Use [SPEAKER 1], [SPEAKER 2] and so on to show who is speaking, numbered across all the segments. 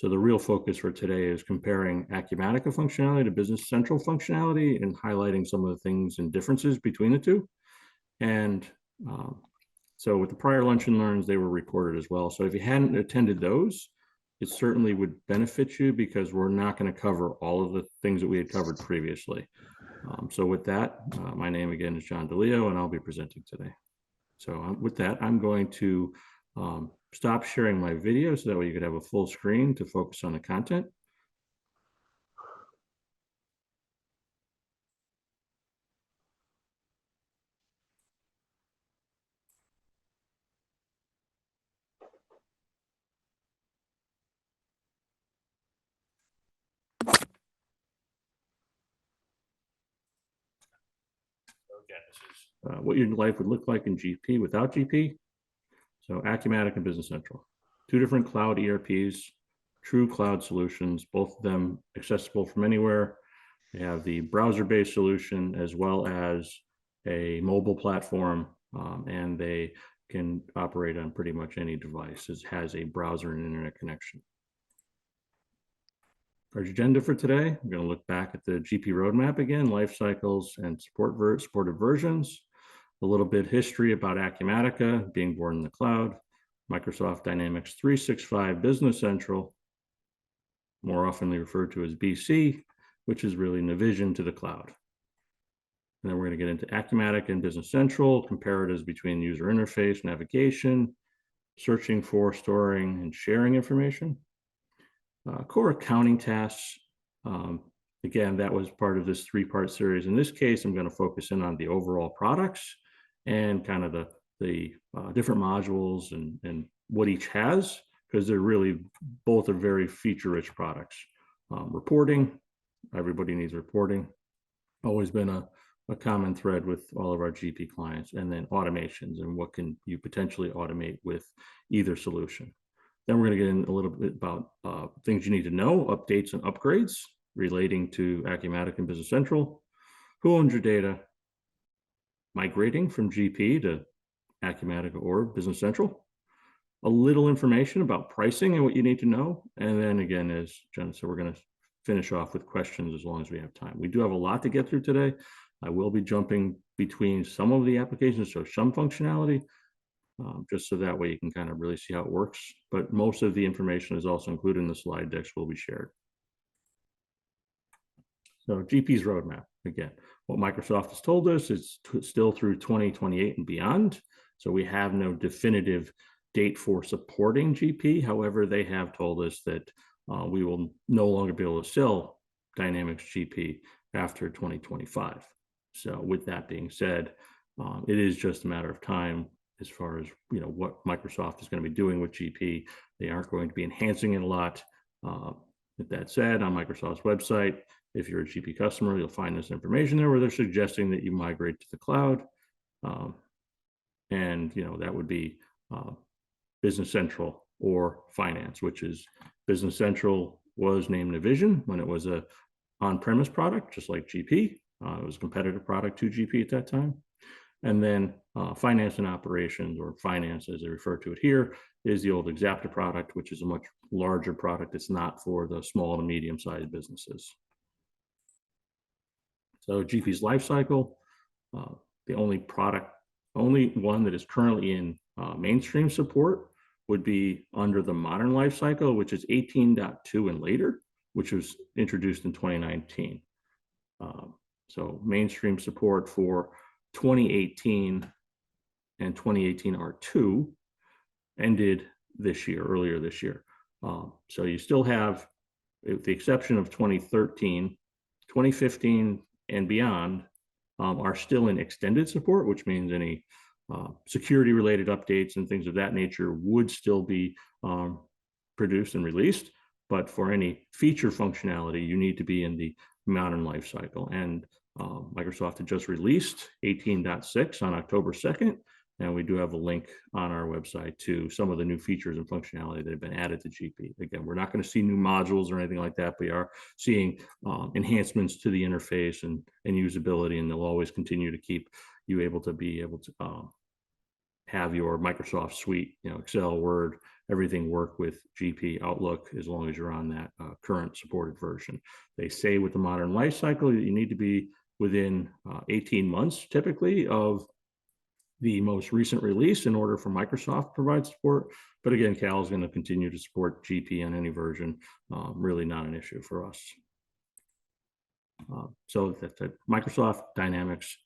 [SPEAKER 1] So the real focus for today is comparing Acumatica functionality to Business Central functionality and highlighting some of the things and differences between the two. And so with the prior lunch and learns, they were recorded as well. So if you hadn't attended those, it certainly would benefit you because we're not going to cover all of the things that we had covered previously. So with that, my name again is John DeLeo, and I'll be presenting today. So with that, I'm going to stop sharing my video so that way you could have a full screen to focus on the content. Again, this is what your life would look like in GP without GP. So Acumatica and Business Central, two different cloud ERPs, true cloud solutions, both of them accessible from anywhere. They have the browser-based solution as well as a mobile platform, and they can operate on pretty much any device. It has a browser and internet connection. Our agenda for today, we're going to look back at the GP roadmap again, life cycles and supported versions, a little bit history about Acumatica being born in the cloud, Microsoft Dynamics 365 Business Central, more oftenly referred to as BC, which is really Navision to the cloud. And then we're going to get into Acumatica and Business Central, comparatives between user interface, navigation, searching for, storing, and sharing information. Core accounting tasks. Again, that was part of this three-part series. In this case, I'm going to focus in on the overall products and kind of the different modules and what each has, because they're really both are very feature-rich products. Reporting, everybody needs reporting. Always been a common thread with all of our GP clients, and then automations and what can you potentially automate with either solution. Then we're going to get in a little bit about things you need to know, updates and upgrades relating to Acumatica and Business Central, who owns your data, migrating from GP to Acumatica or Business Central, a little information about pricing and what you need to know. And then again, as Jen said, we're going to finish off with questions as long as we have time. We do have a lot to get through today. I will be jumping between some of the applications, so some functionality, just so that way you can kind of really see how it works. But most of the information is also included in the slide decks will be shared. So GP's roadmap, again, what Microsoft has told us is still through 2028 and beyond. So we have no definitive date for supporting GP. However, they have told us that we will no longer be able to sell Dynamics GP after 2025. So with that being said, it is just a matter of time as far as what Microsoft is going to be doing with GP. They aren't going to be enhancing it a lot. With that said, on Microsoft's website, if you're a GP customer, you'll find this information there where they're suggesting that you migrate to the cloud. And that would be Business Central or Finance, which is Business Central was named Navision when it was a on-premise product, just like GP. It was a competitive product to GP at that time. And then Finance and Operations, or Finance as they refer to it here, is the old Exapta product, which is a much larger product. It's not for the small to medium-sized businesses. So GP's lifecycle, the only one that is currently in mainstream support would be under the modern lifecycle, which is 18.2 and later, which was introduced in 2019. So mainstream support for 2018 and 2018 R2 ended this year, earlier this year. So you still have, with the exception of 2013, 2015 and beyond are still in extended support, which means any security related updates and things of that nature would still be produced and released. But for any feature functionality, you need to be in the modern lifecycle. And Microsoft had just released 18.6 on October 2nd. And we do have a link on our website to some of the new features and functionality that have been added to GP. Again, we're not going to see new modules or anything like that. We are seeing enhancements to the interface and usability, and they'll always continue to keep you able to have your Microsoft suite, Excel, Word, everything work with GP Outlook as long as you're on that current supported version. They say with the modern life cycle, you need to be within 18 months typically of the most recent release in order for Microsoft to provide support. But again, Cal is going to continue to support GP on any version, really not an issue for us. So that's Microsoft Dynamics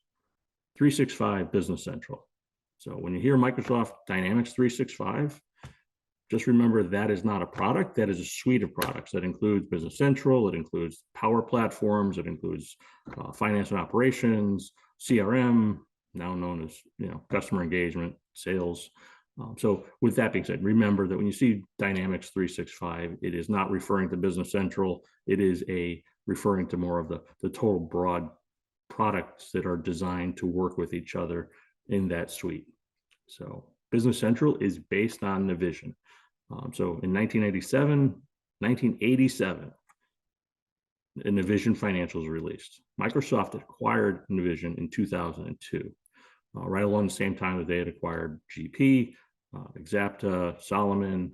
[SPEAKER 1] 365 Business Central. So when you hear Microsoft Dynamics 365, just remember that is not a product, that is a suite of products that includes Business Central, it includes Power Platforms, it includes finance and operations, CRM, now known as customer engagement, sales. So with that being said, remember that when you see Dynamics 365, it is not referring to Business Central, it is referring to more of the total broad products that are designed to work with each other in that suite. So Business Central is based on Navision. So in 1987, a Navision Financials was released. Microsoft acquired Navision in 2002, right along the same time that they had acquired GP, Exapta, Solomon.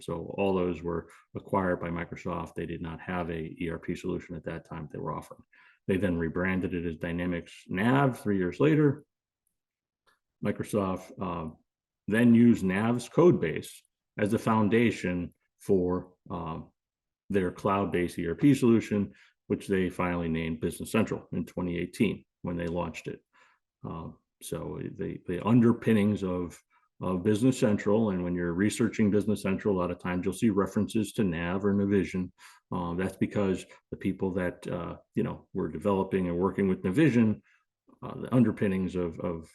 [SPEAKER 1] So all those were acquired by Microsoft. They did not have a ERP solution at that time they were offering. They then rebranded it as Dynamics Nav 3 years later. Microsoft then used Nav's code base as the foundation for their cloud-based ERP solution, which they finally named Business Central in 2018 when they launched it. So the underpinnings of Business Central, and when you're researching Business Central, a lot of times you'll see references to Nav or Navision. That's because the people that were developing and working with Navision, the underpinnings of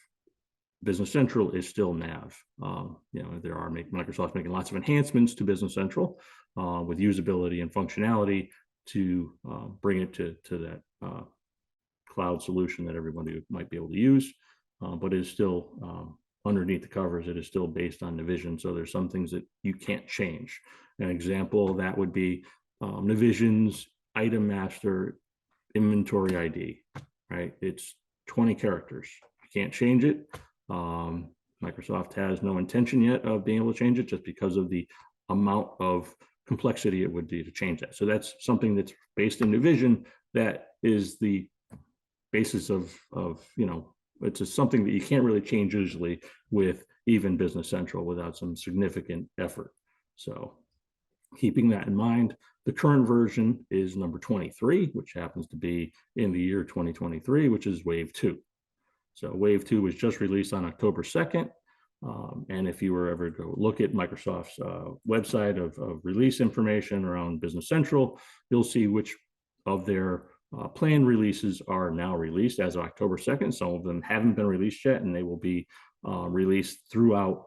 [SPEAKER 1] Business Central is still Nav. Microsoft's making lots of enhancements to Business Central with usability and functionality to bring it to that cloud solution that everybody might be able to use, but it is still underneath the covers. It is still based on Navision. So there's some things that you can't change. An example of that would be Navision's item master inventory ID, right? It's 20 characters. You can't change it. Microsoft has no intention yet of being able to change it just because of the amount of complexity it would be to change that. So that's something that's based in Navision that is the basis of it's something that you can't really change usually with even Business Central without some significant effort. So keeping that in mind, the current version is number 23, which happens to be in the year 2023, which is Wave 2. So Wave 2 was just released on October 2nd. And if you were ever to look at Microsoft's website of release information around Business Central, you'll see which of their planned releases are now released as of October 2nd. Some of them haven't been released yet, and they will be released throughout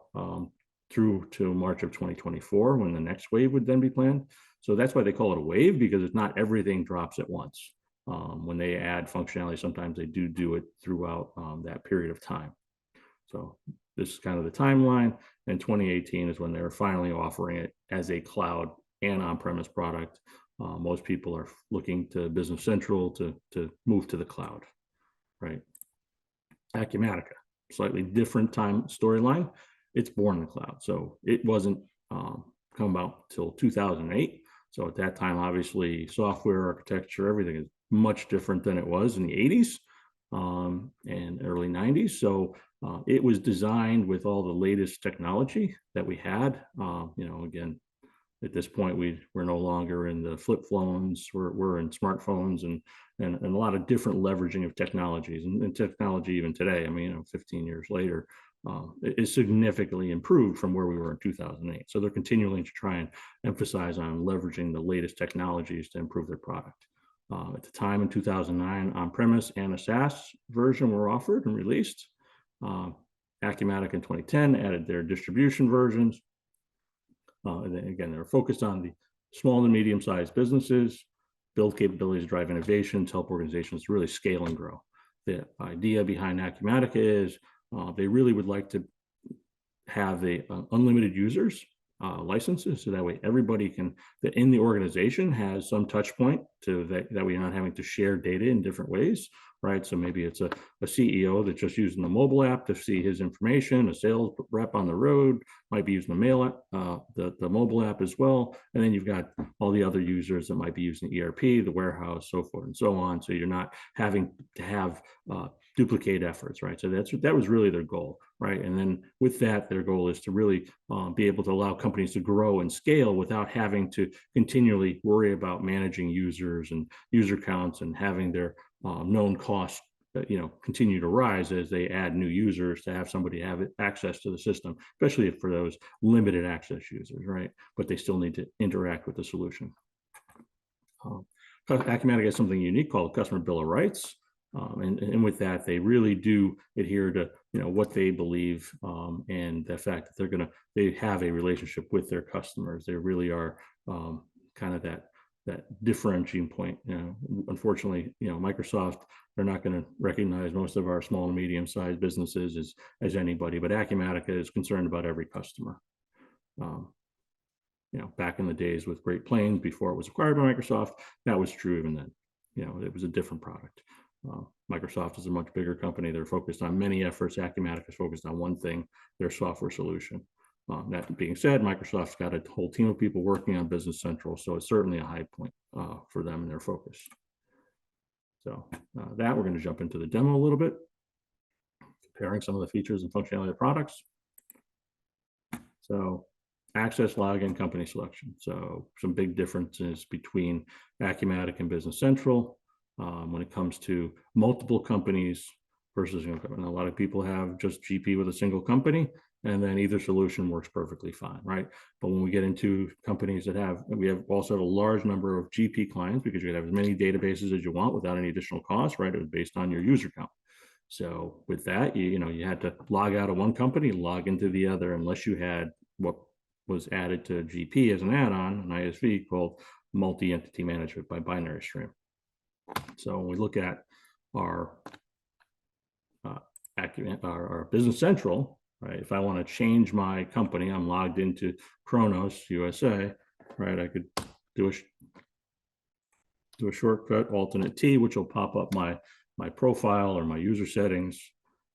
[SPEAKER 1] through to March of 2024, when the next wave would then be planned. So that's why they call it a wave, because it's not everything drops at once. When they add functionality, sometimes they do it throughout that period of time. So this is kind of the timeline, and 2018 is when they're finally offering it as a cloud and on-premise product. Most people are looking to Business Central to move to the cloud, right? Acumatica, slightly different time storyline. It's born in the cloud, so it wasn't come out till 2008. So at that time, obviously, software architecture, everything is much different than it was in the 80s and early 90s. So it was designed with all the latest technology that we had. Again, at this point, we're no longer in the flip phones. We're in smartphones and a lot of different leveraging of technologies and technology even today. 15 years later, is significantly improved from where we were in 2008. So they're continuing to try and emphasize on leveraging the latest technologies to improve their product. At the time in 2009, on-premise and a SaaS version were offered and released. Acumatica in 2010 added their distribution versions. And then again, they're focused on the small and medium-sized businesses, build capabilities, drive innovations, help organizations to really scale and grow. The idea behind Acumatica is they really would like to have unlimited users licenses, so that way everybody that in the organization has some touch point to that we're not having to share data in different ways, right? So maybe it's a CEO that's just using the mobile app to see his information. A sales rep on the road might be using the mail app, the mobile app as well. And then you've got all the other users that might be using ERP, the warehouse, so forth and so on. So you're not having to have duplicate efforts, right? So that was really their goal, right? And then with that, their goal is to really be able to allow companies to grow and scale without having to continually worry about managing users and user counts and having their known costs continue to rise as they add new users to have somebody have access to the system, especially for those limited access users, right? But they still need to interact with the solution. Acumatica has something unique called Customer Bill of Rights. And with that, they really do adhere to what they believe and the fact that they have a relationship with their customers. They really are kind of that differentiating point. Unfortunately, Microsoft, they're not going to recognize most of our small and medium-sized businesses as anybody, but Acumatica is concerned about every customer. Back in the days with Great Plains, before it was acquired by Microsoft, that was true even then. It was a different product. Microsoft is a much bigger company. They're focused on many efforts. Acumatica is focused on one thing, their software solution. That being said, Microsoft's got a whole team of people working on Business Central, so it's certainly a high point for them and their focus. So we're going to jump into the demo a little bit, comparing some of the features and functionality of products. So access, login, company selection. So some big differences between Acumatica and Business Central when it comes to multiple companies versus, a lot of people have just GP with a single company, and then either solution works perfectly fine, right? But when we get into companies we also have a large number of GP clients, because you can have as many databases as you want without any additional cost, right? It was based on your user count. So with that, you had to log out of one company, log into the other, unless you had what was added to GP as an add-on, an ISV called multi-entity management by binary stream. So when we look at our Business Central, right? If I want to change my company, I'm logged into Kronos USA, right? I could do a shortcut, alternate T, which will pop up my profile or my user settings.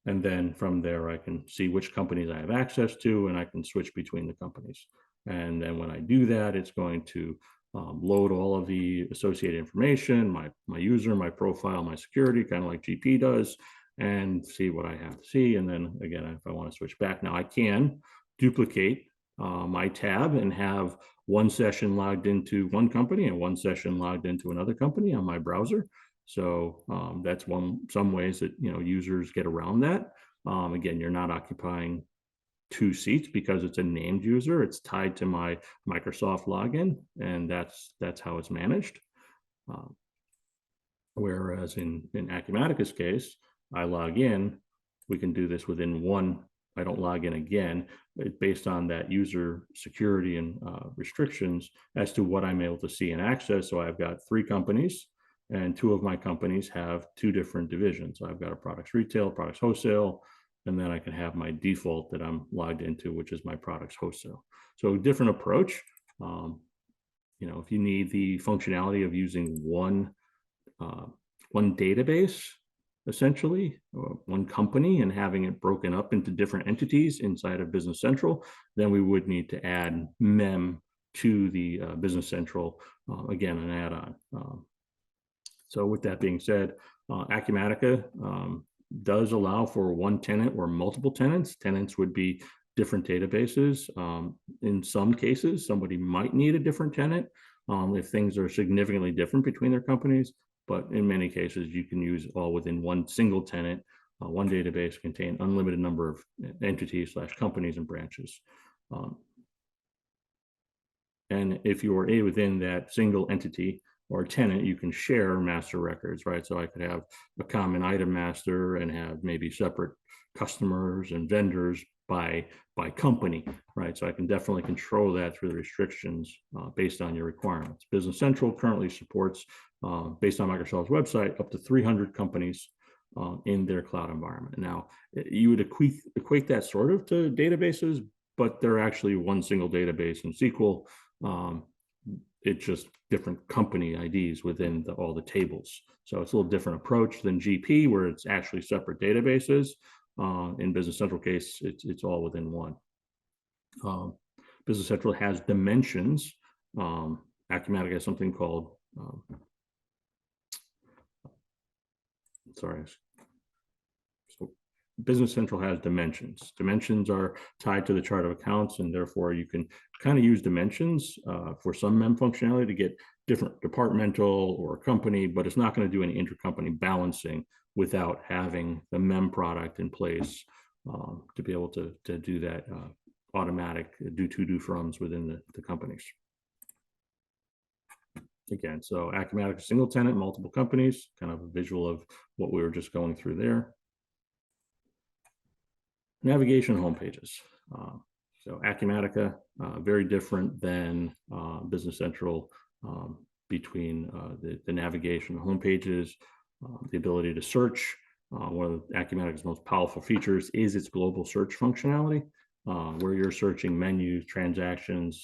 [SPEAKER 1] And then from there, I can see which companies I have access to, and I can switch between the companies. And then when I do that, it's going to load all of the associated information, my user, my profile, my security, kind of like GP does, and see what I have to see. And then again, if I want to switch back, now I can duplicate my tab and have one session logged into one company and one session logged into another company on my browser. So that's some ways that users get around that. Again, you're not occupying two seats because it's a named user. It's tied to my Microsoft login, and that's how it's managed. Whereas in Acumatica's case, I log in, we can do this within one. I don't log in again, based on that user security and restrictions as to what I'm able to see and access. So I've got 3 companies, and 2 of my companies have 2 different divisions. I've got a products retail, products wholesale, and then I can have my default that I'm logged into, which is my products wholesale. So different approach. If you need the functionality of using one database, essentially, or one company, and having it broken up into different entities inside of Business Central, then we would need to add MEM to the Business Central, again, an add-on. So with that being said, Acumatica does allow for one tenant or multiple tenants. Tenants would be different databases. In some cases, somebody might need a different tenant if things are significantly different between their companies. But in many cases, you can use all within one single tenant. One database contain unlimited number of entities / companies and branches. And if you are within that single entity or tenant, you can share master records, right? So I could have a common item master and have maybe separate customers and vendors by company, right? So I can definitely control that through the restrictions based on your requirements. Business Central currently supports, based on Microsoft's website, up to 300 companies in their cloud environment. Now, you would equate that sort of to databases, but they're actually one single database in SQL. It's just different company IDs within all the tables. So it's a little different approach than GP, where it's actually separate databases. In Business Central case, it's all within one. Business Central has dimensions. Acumatica has something called, so Business Central has dimensions. Dimensions are tied to the chart of accounts, and therefore you can kind of use dimensions for some MEM functionality to get different departmental or company, but it's not going to do any intercompany balancing without having the MEM product in place to be able to do that automatic do froms within the companies. Again, so Acumatica single tenant, multiple companies, kind of a visual of what we were just going through there. Navigation homepages. So Acumatica, very different than Business Central between the navigation homepages, the ability to search. One of Acumatica's most powerful features is its global search functionality, where you're searching menus, transactions,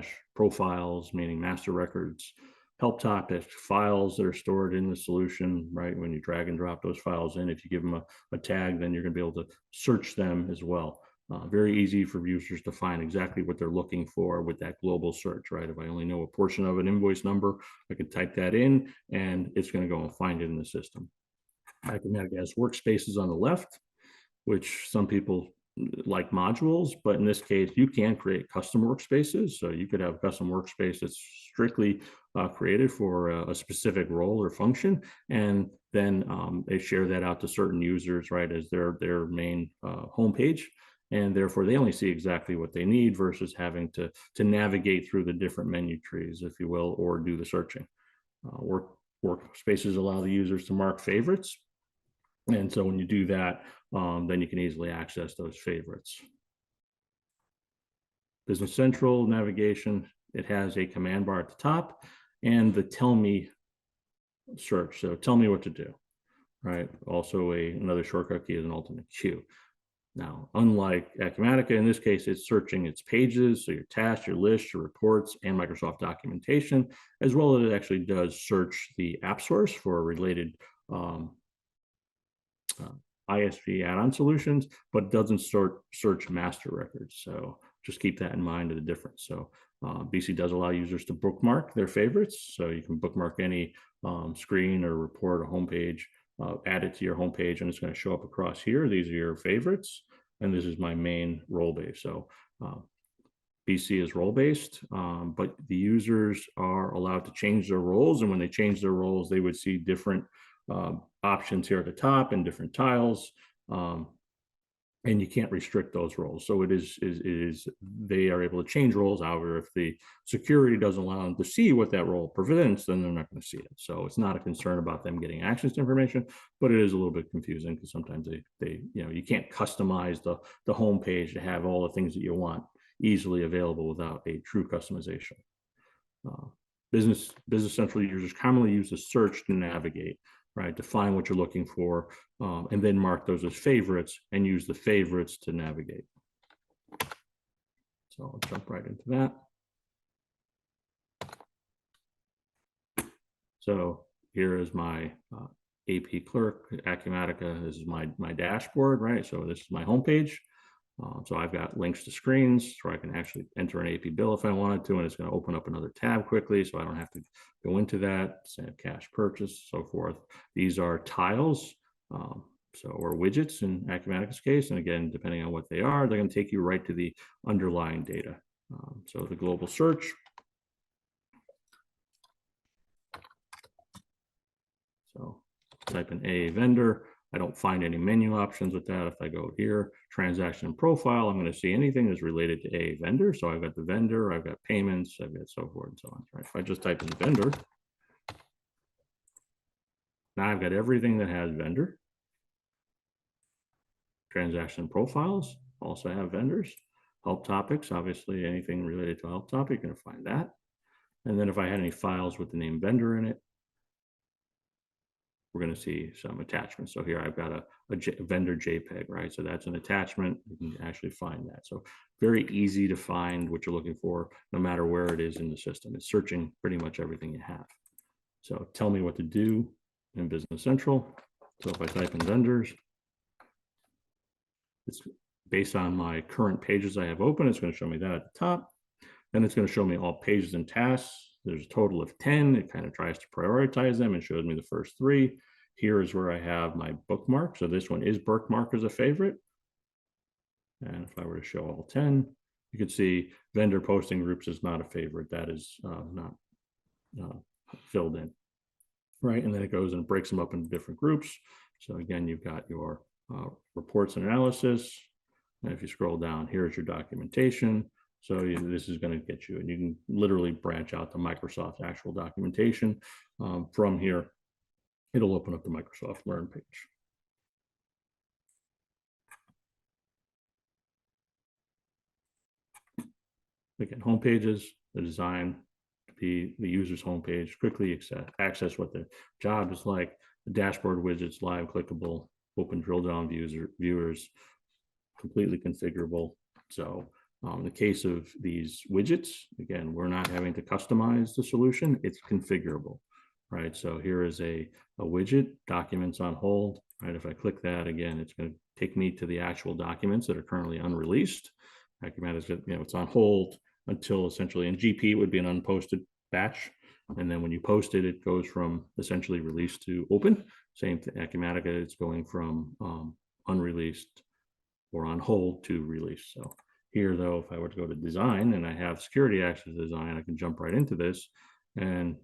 [SPEAKER 1] / profiles, meaning master records, help topics, files that are stored in the solution, right? When you drag and drop those files in, if you give them a tag, then you're going to be able to search them as well. Very easy for users to find exactly what they're looking for with that global search, right? If I only know a portion of an invoice number, I could type that in and it's going to go and find it in the system. Acumatica has workspaces on the left, which some people like modules, but in this case, you can create custom workspaces. So you could have a custom workspace that's strictly created for a specific role or function, and then they share that out to certain users, right, as their main homepage, and therefore they only see exactly what they need versus having to navigate through the different menu trees, if you will, or do the searching. Workspaces allow the users to mark favorites, and so when you do that, then you can easily access those favorites. Business Central navigation, it has a command bar at the top and the tell me search. So tell me what to do, right? Also another shortcut key is an alternate queue. Now, unlike Acumatica, in this case, it's searching its pages, so your tasks, your lists, your reports, and Microsoft documentation, as well as it actually does search the app source for related ISV add-on solutions, but doesn't search master records. So just keep that in mind of the difference. So BC does allow users to bookmark their favorites. So you can bookmark any screen or report or homepage, add it to your homepage, and it's going to show up across here. These are your favorites, and this is my main role base. So BC is role-based, but the users are allowed to change their roles, and when they change their roles, they would see different options here at the top and different tiles, and you can't restrict those roles. So it is they are able to change roles. However, if the security doesn't allow them to see what that role prevents, then they're not going to see it. So it's not a concern about them getting access to information, but it is a little bit confusing because sometimes they you can't customize the home page to have all the things that you want easily available without a true customization. Business Central users commonly use the search to navigate, right, to find what you're looking for, and then mark those as favorites and use the favorites to navigate. So I'll jump right into that. So here is my AP clerk, Acumatica. This is my dashboard, right? So this is my homepage. So I've got links to screens where I can actually enter an AP bill if I wanted to, and it's going to open up another tab quickly, so I don't have to go into that, say cash purchase, so forth. These are tiles, or widgets in Acumatica's case, and again, depending on what they are, they're going to take you right to the underlying data. So the global search. So type in a vendor. I don't find any menu options with that. If I go here, transaction profile, I'm going to see anything that's related to a vendor. So I've got the vendor, I've got payments, I've got so forth and so on. Right? If I just type in vendor, now I've got everything that has vendor. Transaction profiles also have vendors. Help topics, obviously anything related to a help topic, you're going to find that. And then if I had any files with the name vendor in it, we're going to see some attachments. So here I've got a vendor JPEG, right? So that's an attachment. You can actually find that. So very easy to find what you're looking for, no matter where it is in the system. It's searching pretty much everything you have. So tell me what to do in Business Central. So if I type in vendors, it's based on my current pages I have open. It's going to show me that at the top. Then it's going to show me all pages and tasks. There's a total of 10. It kind of tries to prioritize them and shows me the first 3. Here is where I have my bookmark. So this one is bookmarked as a favorite. And if I were to show all 10, you can see vendor posting groups is not a favorite. That is not filled in, right? And then it goes and breaks them up into different groups. So again, you've got your reports and analysis. And if you scroll down, here's your documentation. So this is going to get you, and you can literally branch out to Microsoft actual documentation. From here, it'll open up the Microsoft Learn page. Again, home pages, the design to be the user's homepage, quickly access what the job is like, the dashboard widgets, live clickable, open drill down viewers, completely configurable. So in the case of these widgets, again, we're not having to customize the solution, it's configurable, right? So here is a widget, documents on hold, right? If I click that, again, it's going to take me to the actual documents that are currently unreleased. Acumatica, it's on hold until essentially in GP it would be an unposted batch. And then when you post it, it goes from essentially released to open. Same thing, Acumatica, it's going from unreleased or on hold to release. So here though, if I were to go to design and I have security access design, I can jump right into this and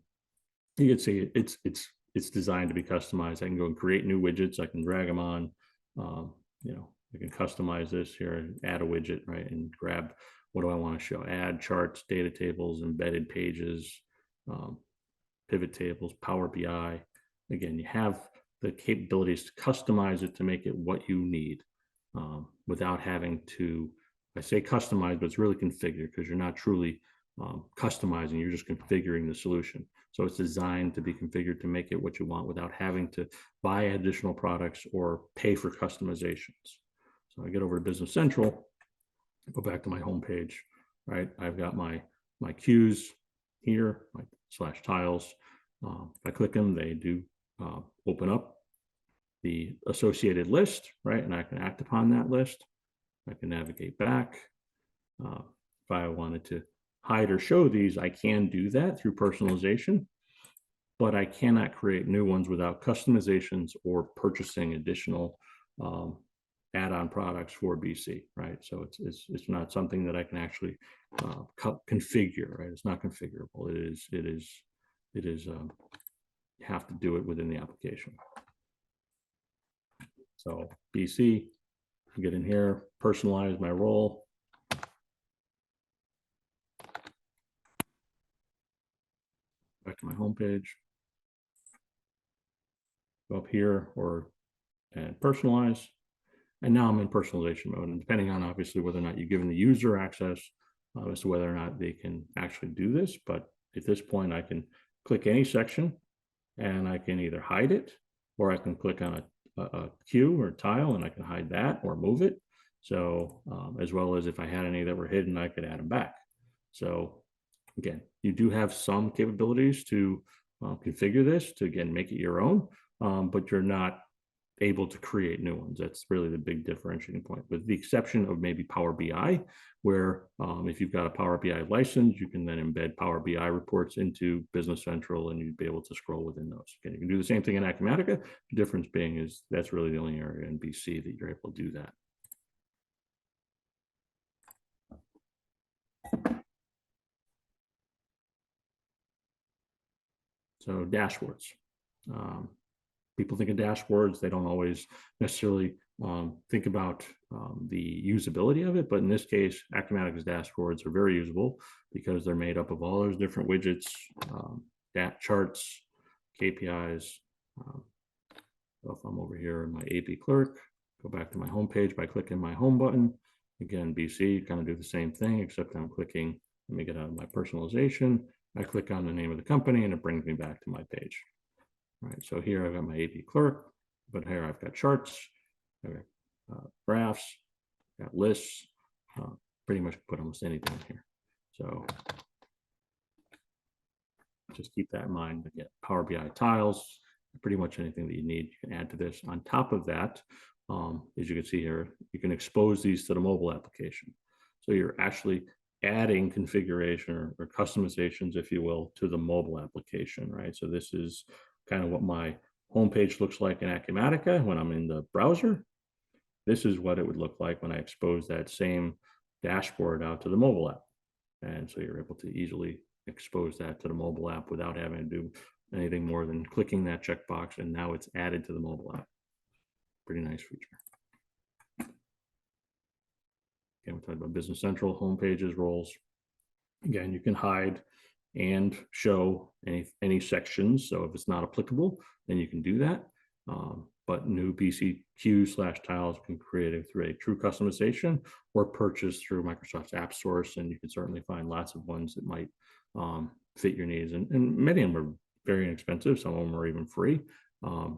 [SPEAKER 1] you can see it's designed to be customized. I can go and create new widgets. I can drag them on, I can customize this here and add a widget, right? And grab, what do I want to show? Add charts, data tables, embedded pages, pivot tables, Power BI. Again, you have the capabilities to customize it to make it what you need without having to, I say customize, but it's really configured because you're not truly customizing, you're just configuring the solution. So it's designed to be configured to make it what you want without having to buy additional products or pay for customizations. So I get over to Business Central, go back to my home page, right? I've got my cues here, my slash tiles. If I click them, they do open up the associated list, right? And I can act upon that list. I can navigate back. If I wanted to hide or show these, I can do that through personalization, but I cannot create new ones without customizations or purchasing additional add-on products for BC, right? So it's not something that I can actually configure, right? It's not configurable. It is you have to do it within the application. So BC, get in here, personalize my role. Back to my home page. Go up here and personalize. And now I'm in personalization mode. And depending on obviously whether or not you're giving the user access as to whether or not they can actually do this. But at this point, I can click any section and I can either hide it or I can click on a cue or tile and I can hide that or move it. So as well as if I had any that were hidden, I could add them back. So again, you do have some capabilities to configure this to, again, make it your own, but you're not able to create new ones. That's really the big differentiating point, with the exception of maybe Power BI, where if you've got a Power BI license, you can then embed Power BI reports into Business Central and you'd be able to scroll within those. Again, you can do the same thing in Acumatica. The difference being is that's really the only area in BC that you're able to do that. So dashboards. People think of dashboards, they don't always necessarily think about the usability of it, but in this case, Acumatica's dashboards are very usable because they're made up of all those different widgets, charts, KPIs. So if I'm over here in my AP clerk, go back to my home page by clicking my home button. Again, BC, kind of do the same thing, except I'm clicking, let me get out of my personalization. I click on the name of the company and it brings me back to my page. right? So here I've got my AP clerk, but here I've got charts, I've got graphs, got lists, pretty much put almost anything in here. So just keep that in mind. But yeah, Power BI tiles, pretty much anything that you need, you can add to this. On top of that, as you can see here, you can expose these to the mobile application. So you're actually adding configuration or customizations, if you will, to the mobile application, right? So this is kind of what my homepage looks like in Acumatica when I'm in the browser. This is what it would look like when I expose that same dashboard out to the mobile app. And so you're able to easily expose that to the mobile app without having to do anything more than clicking that checkbox, and now it's added to the mobile app. Pretty nice feature. Again, we're talking about Business Central, home pages, roles. Again, you can hide and show any sections. So if it's not applicable, then you can do that. But new BCQ/tiles can create it through a true customization or purchase through Microsoft's App Source. And you can certainly find lots of ones that might fit your needs. And many of them are very inexpensive. Some of them are even free.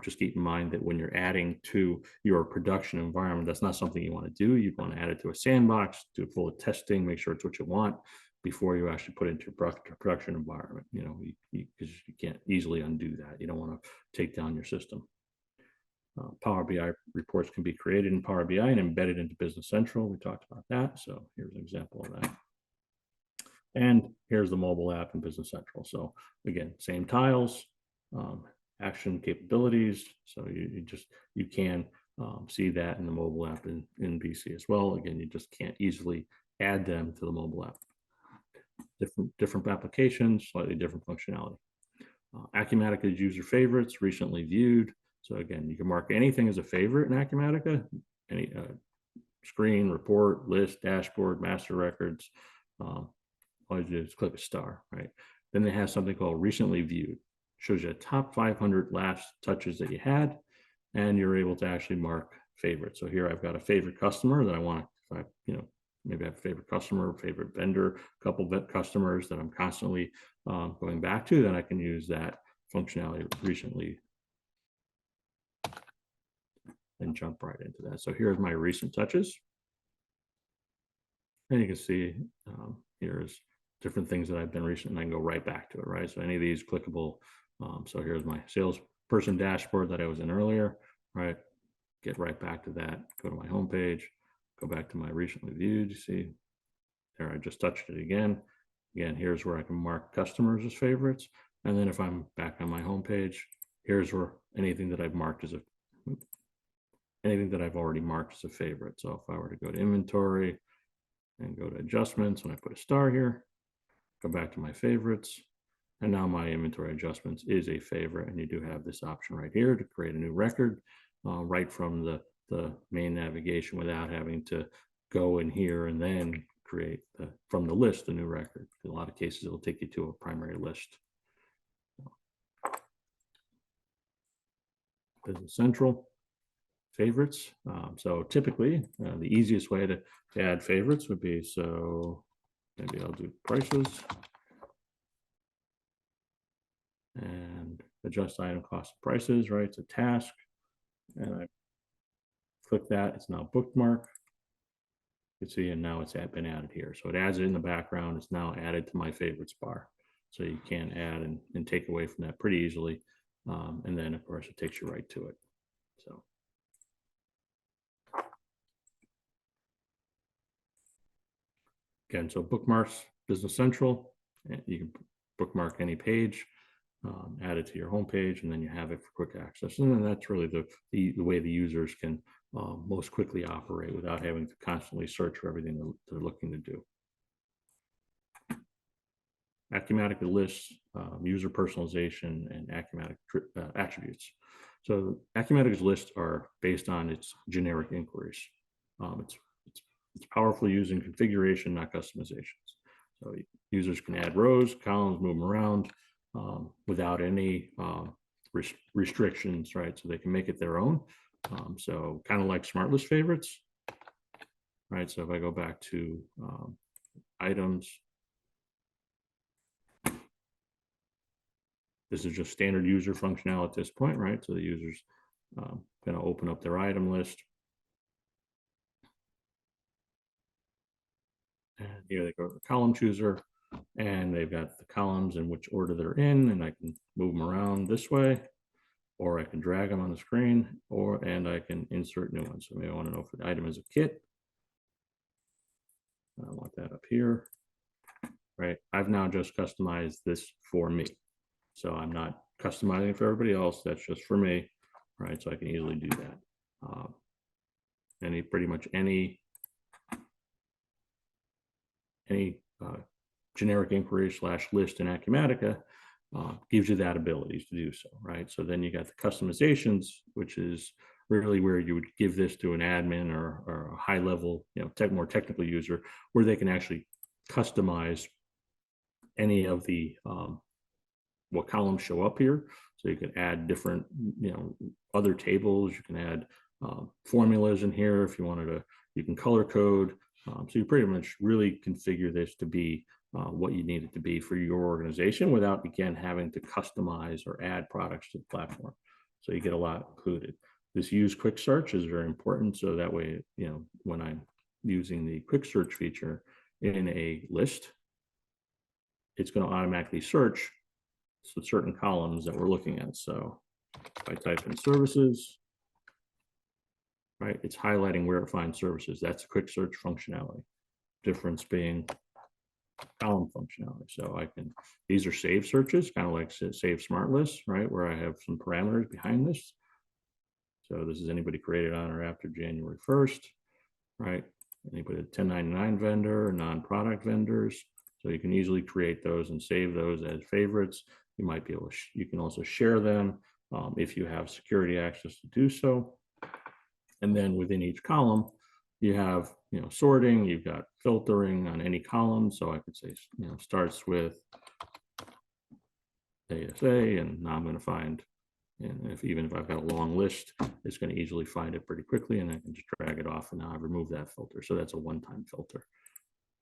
[SPEAKER 1] Just keep in mind that when you're adding to your production environment, that's not something you want to do. You want to add it to a sandbox, do it full of testing, make sure it's what you want before you actually put it into your production environment, because you can't easily undo that. You don't want to take down your system. Power BI reports can be created in Power BI and embedded into Business Central. We talked about that. So here's an example of that. And here's the mobile app in Business Central. So again, same tiles, action capabilities. So you can see that in the mobile app in BC as well. Again, you just can't easily add them to the mobile app. Different applications, slightly different functionality. Acumatica's user favorites, recently viewed. So again, you can mark anything as a favorite in Acumatica, any screen, report, list, dashboard, master records. All you do is click a star, right? Then they have something called recently viewed. Shows you the top 500 last touches that you had, and you're able to actually mark favorites. So here I've got a favorite customer that I want to, maybe I have a favorite customer, favorite vendor, a couple of customers that I'm constantly going back to, then I can use that functionality recently and jump right into that. So here's my recent touches. And you can see here's different things that I've done recently, and I can go right back to it, right? So any of these clickable. So here's my salesperson dashboard that I was in earlier, right? Get right back to that, go to my homepage, go back to my recently viewed. You see there, I just touched it again. Again, here's where I can mark customers as favorites. And then if I'm back on my homepage, here's where anything that I've marked as anything that I've already marked as a favorite. So if I were to go to inventory and go to adjustments, and I put a star here, go back to my favorites, and now my inventory adjustments is a favorite. And you do have this option right here to create a new record right from the main navigation without having to go in here and then create from the list a new record. In a lot of cases, it'll take you to a primary list. Business Central favorites. So typically, the easiest way to add favorites would be, so maybe I'll do prices and adjust item cost of prices, right? It's a task. And I click that, it's now bookmark. You can see, and now it's been added here. So it adds it in the background. It's now added to my favorites bar. So you can add and take away from that pretty easily. And then of course it takes you right to it. So. Again, so bookmarks, Business Central, you can bookmark any page, add it to your homepage, and then you have it for quick access. And then that's really the way the users can most quickly operate without having to constantly search for everything that they're looking to do. Acumatica lists, user personalization, and Acumatica attributes. So Acumatica's lists are based on its generic inquiries. It's powerful using configuration, not customizations. So users can add rows, columns, move them around without any restrictions, right? So they can make it their own. So kind of like smart list favorites, right? So if I go back to items, This is just standard user functionality at this point, right? So the user's going to open up their item list. And here they go to the column chooser, and they've got the columns in which order they're in, and I can move them around this way, or I can drag them on the screen, and I can insert new ones. So maybe I want to know if the item is a kit. I want that up here, right? I've now just customized this for me. So I'm not customizing for everybody else. That's just for me, right? So I can easily do that. Pretty much any generic inquiry / list in Acumatica gives you that ability to do so, right? So then you got the customizations, which is really where you would give this to an admin or a high level, more technical user, where they can actually customize any of the what columns show up here. So you can add different, other tables. You can add formulas in here if you wanted to. You can color code. So you pretty much really configure this to be what you need it to be for your organization without, again, having to customize or add products to the platform. So you get a lot included. This use quick search is very important. So that way, when I'm using the quick search feature in a list, it's going to automatically search certain columns that we're looking at. So if I type in services, right, it's highlighting where it finds services. That's quick search functionality. Difference being column functionality. So these are save searches, kind of like save smart lists, right, where I have some parameters behind this. So this is anybody created on or after January 1st, right? Anybody 1099 vendor, non-product vendors. So you can easily create those and save those as favorites. You might be able to, you can also share them if you have security access to do so. And then within each column, you have, sorting, you've got filtering on any column. So I could say, starts with ASA, and now I'm going to find, and even if I've got a long list, it's going to easily find it pretty quickly, and I can just drag it off, and now I've removed that filter. So that's a one-time filter.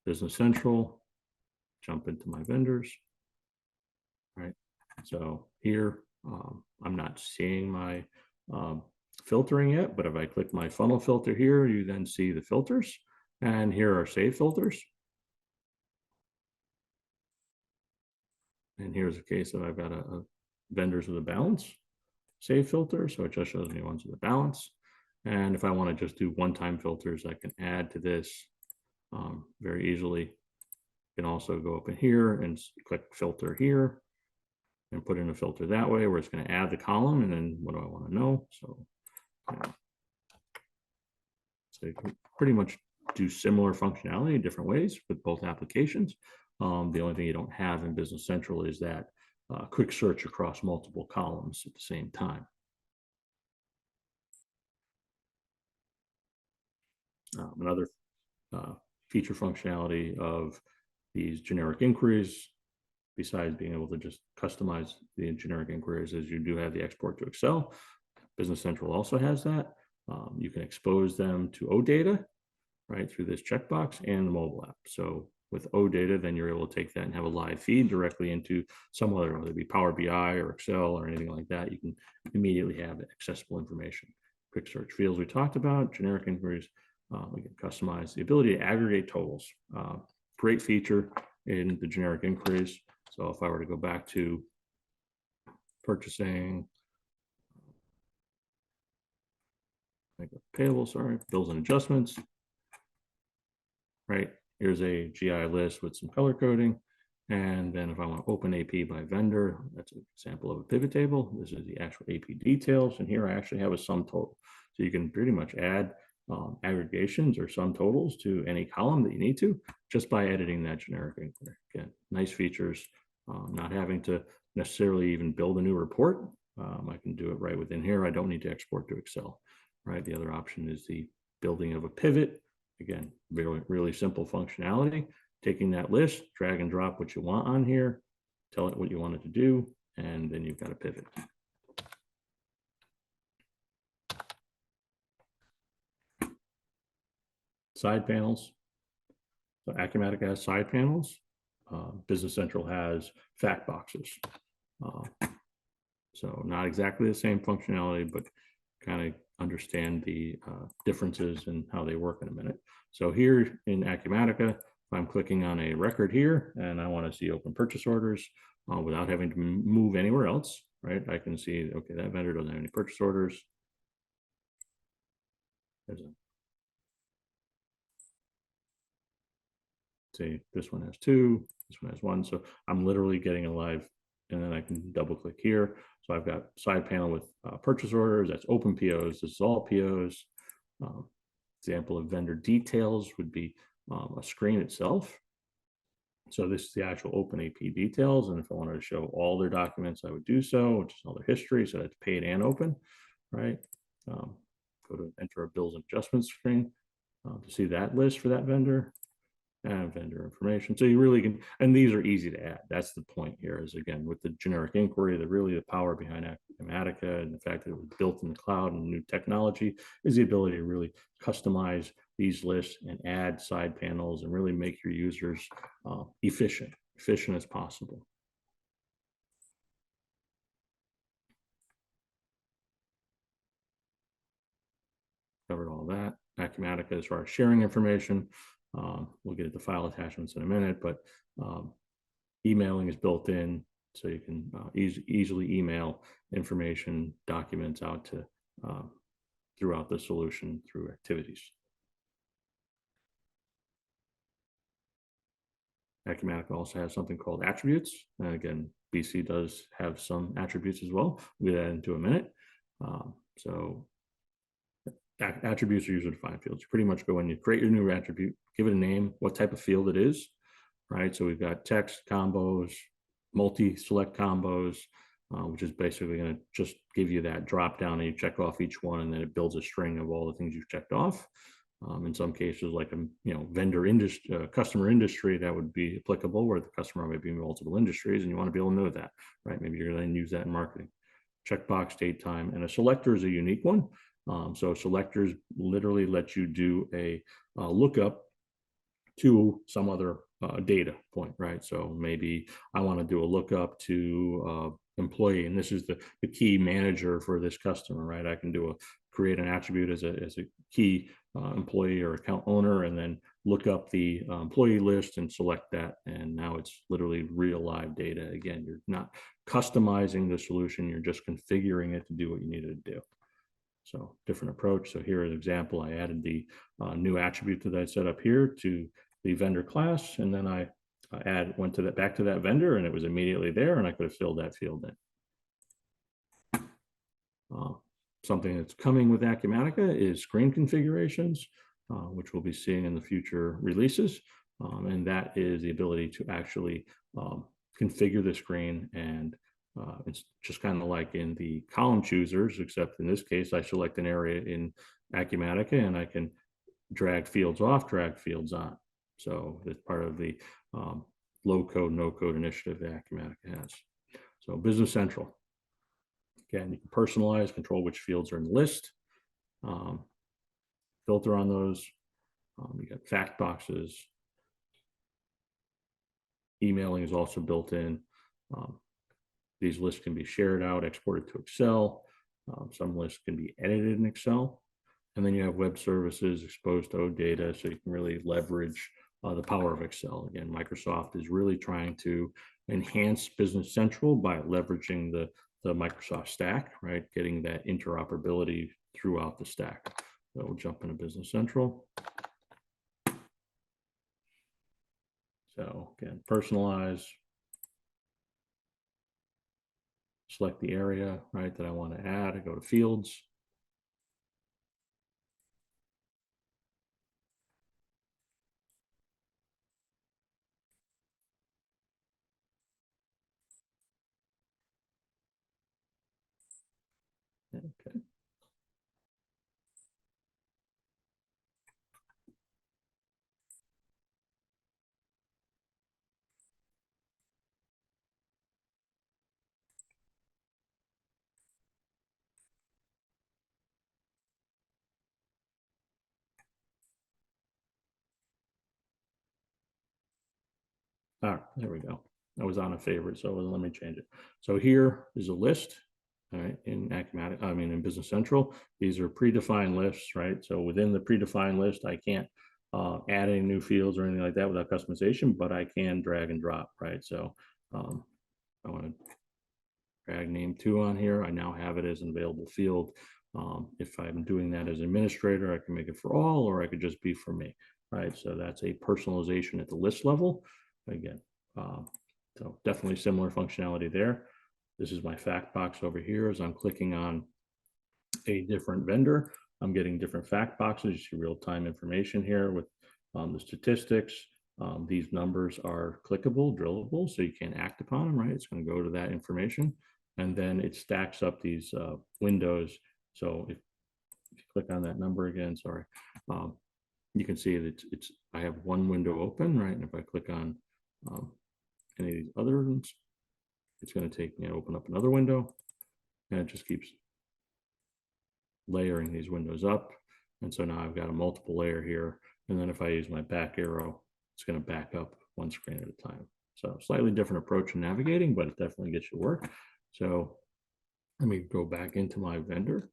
[SPEAKER 1] Business Central, jump into my vendors, right? So here, I'm not seeing my filtering yet, but if I click my funnel filter here, you then see the filters, and here are save filters. And here's a case that I've got a vendors with a balance save filter. So it just shows me ones with a balance. And if I want to just do one-time filters, I can add to this very easily. You can also go up in here and click filter here and put in a filter that way, where it's going to add the column. And then what do I want to know? So you can pretty much do similar functionality in different ways with both applications. The only thing you don't have in Business Central is that quick search across multiple columns at the same time. Another feature functionality of these generic inquiries, besides being able to just customize the generic inquiries, is you do have the export to Excel. Business Central also has that. You can expose them to OData, right, through this checkbox and the mobile app. So with OData, then you're able to take that and have a live feed directly into some other, whether it be Power BI or Excel or anything like that. You can immediately have accessible information. Quick search fields we talked about, generic inquiries. We can customize the ability to aggregate totals. Great feature in the generic inquiries. So if I were to go back to purchasing, payable, sorry, bills and adjustments, right? Here's a GI list with some color coding. And then if I want to open AP by vendor, that's an example of a pivot table. This is the actual AP details. And here I actually have a sum total. So you can pretty much add aggregations or sum totals to any column that you need to, just by editing that generic inquiry. Again, nice features, not having to necessarily even build a new report. I can do it right within here. I don't need to export to Excel, right? The other option is the building of a pivot. Again, really simple functionality. Taking that list, drag and drop what you want on here, tell it what you want it to do, and then you've got a pivot. Side panels. So Acumatica has side panels. Business Central has fact boxes. So not exactly the same functionality, but kind of understand the differences and how they work in a minute. So here in Acumatica, if I'm clicking on a record here and I want to see open purchase orders without having to move anywhere else, right? I can see, okay, that vendor doesn't have any purchase orders. Say this one has two, this one has one. So I'm literally getting a live, and then I can double click here. So I've got side panel with purchase orders, that's open POs, this is all POs. Example of vendor details would be a screen itself. So this is the actual open AP details. And if I wanted to show all their documents, I would do so, which is all their history. So that's paid and open, right? Go to enter a bills and adjustments screen to see that list for that vendor. And vendor information. So you really can, and these are easy to add. That's the point here is, again, with the generic inquiry, the power behind Acumatica and the fact that it was built in the cloud and new technology is the ability to really customize these lists and add side panels and really make your users efficient as possible. Covered all that. Acumatica as far as sharing information. We'll get into file attachments in a minute, but emailing is built in, so you can easily email information, documents out to throughout the solution through activities. Acumatica also has something called attributes. And again, BC does have some attributes as well. We'll get that into a minute. So attributes are user defined fields. You pretty much go in, you create your new attribute, give it a name, what type of field it is, right? So we've got text combos, multi-select combos, which is basically going to just give you that drop down and you check off each one, and then it builds a string of all the things you've checked off. In some cases, like a vendor industry, customer industry, that would be applicable, where the customer may be in multiple industries, and you want to be able to know that, right? Maybe you're going to use that in marketing. Checkbox, date, time, and a selector is a unique one. So selectors literally let you do a lookup to some other data point, right? So maybe I want to do a lookup to employee, and this is the key manager for this customer, right? I can create an attribute as a key employee or account owner, and then look up the employee list and select that. And now it's literally real live data. Again, you're not customizing the solution, you're just configuring it to do what you need it to do. So different approach. So here is an example. I added the new attribute that I set up here to the vendor class, and then I went to back to that vendor, and it was immediately there, and I could have filled that field in. Something that's coming with Acumatica is screen configurations, which we'll be seeing in the future releases, and that is the ability to actually configure the screen. And it's just kind of like in the column choosers, except in this case, I select an area in Acumatica and I can drag fields off, drag fields on. So it's part of the low code, no code initiative that Acumatica has. So Business Central. Again, you can personalize, control which fields are in the list, filter on those. You got fact boxes. Emailing is also built in. These lists can be shared out, exported to Excel. Some lists can be edited in Excel. And then you have web services exposed to OData, so you can really leverage the power of Excel. Again, Microsoft is really trying to enhance Business Central by leveraging the Microsoft stack, right? Getting that interoperability throughout the stack. So we'll jump into Business Central. So again, personalize. Select the area, right, that I want to add. I go to fields. Okay. All right, there we go. I was on a favorite, so let me change it. So here is a list. All right, in Acumatica, I mean, in Business Central, these are predefined lists, right? So within the predefined list, I can't add any new fields or anything like that without customization, but I can drag and drop, right? So I want to drag name 2 on here. I now have it as an available field. If I'm doing that as administrator, I can make it for all, or I could just be for me, right? So that's a personalization at the list level. Again, so definitely similar functionality there. This is my fact box over here. As I'm clicking on a different vendor, I'm getting different fact boxes. You see real-time information here with the statistics. These numbers are clickable, drillable, so you can act upon them, right? It's going to go to that information. And then it stacks up these windows. So if you click on that number again, sorry, you can see that I have one window open, right? And if I click on any of these other ones, it's going to take me and open up another window, and it just keeps layering these windows up. And so now I've got a multiple layer here. And then if I use my back arrow, it's going to back up one screen at a time. So slightly different approach in navigating, but it definitely gets you work. So let me go back into my vendor.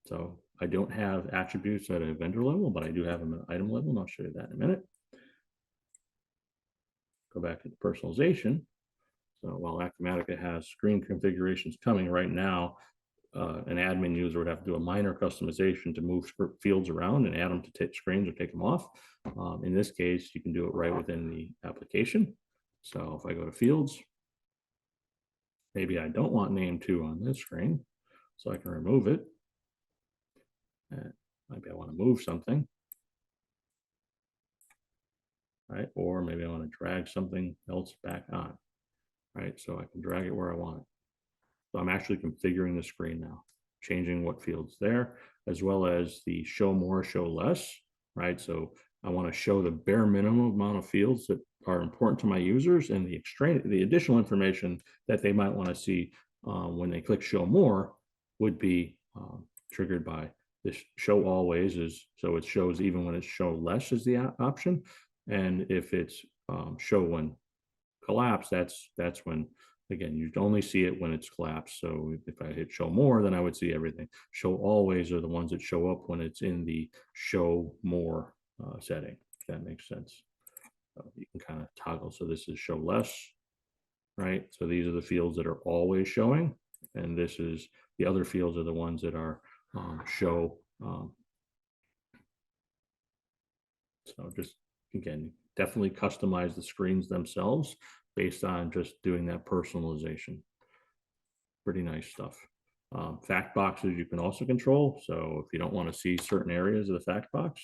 [SPEAKER 1] So I don't have attributes at a vendor level, but I do have them at item level, and I'll show you that in a minute. Go back to the personalization. So while Acumatica has screen configurations coming right now, an admin user would have to do a minor customization to move fields around and add them to screens or take them off. In this case, you can do it right within the application. So if I go to fields, maybe I don't want name 2 on this screen, so I can remove it. Maybe I want to move something, right? Or maybe I want to drag something else back on, right? So I can drag it where I want it. So I'm actually configuring the screen now, changing what fields there, as well as the show more, show less, right? So I want to show the bare minimum amount of fields that are important to my users, and the additional information that they might want to see when they click show more would be triggered by this show always is, so it shows even when it's show less is the option. And if it's show when collapse, that's when, again, you only see it when it's collapsed. So if I hit show more, then I would see everything. Show always are the ones that show up when it's in the show more setting, if that makes sense. You can kind of toggle. So this is show less, right? So these are the fields that are always showing. And this is the other fields are the ones that are show. So just, again, definitely customize the screens themselves based on just doing that personalization. Pretty nice stuff. Fact boxes you can also control. So if you don't want to see certain areas of the fact box,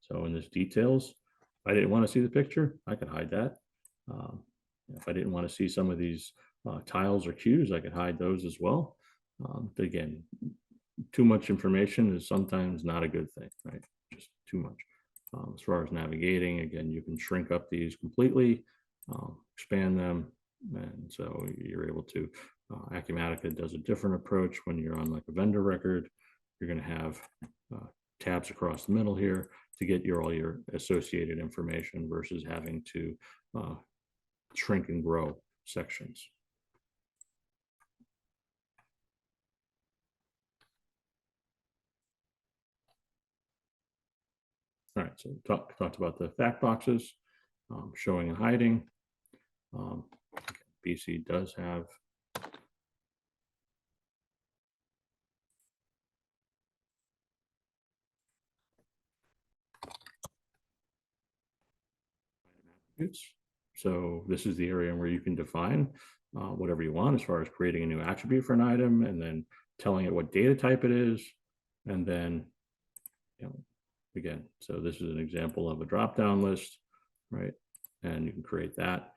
[SPEAKER 1] so in this details, if I didn't want to see the picture, I could hide that. If I didn't want to see some of these tiles or cues, I could hide those as well. But again, too much information is sometimes not a good thing, right? Just too much. As far as navigating, again, you can shrink up these completely, expand them, and so you're able to, Acumatica does a different approach when you're on like a vendor record. You're going to have tabs across the middle here to get all your associated information versus having to shrink and grow sections. All right, so we talked about the fact boxes, showing and hiding. BC does have attributes. So this is the area where you can define whatever you want as far as creating a new attribute for an item and then telling it what data type it is. And then, again, so this is an example of a drop-down list, right? And you can create that.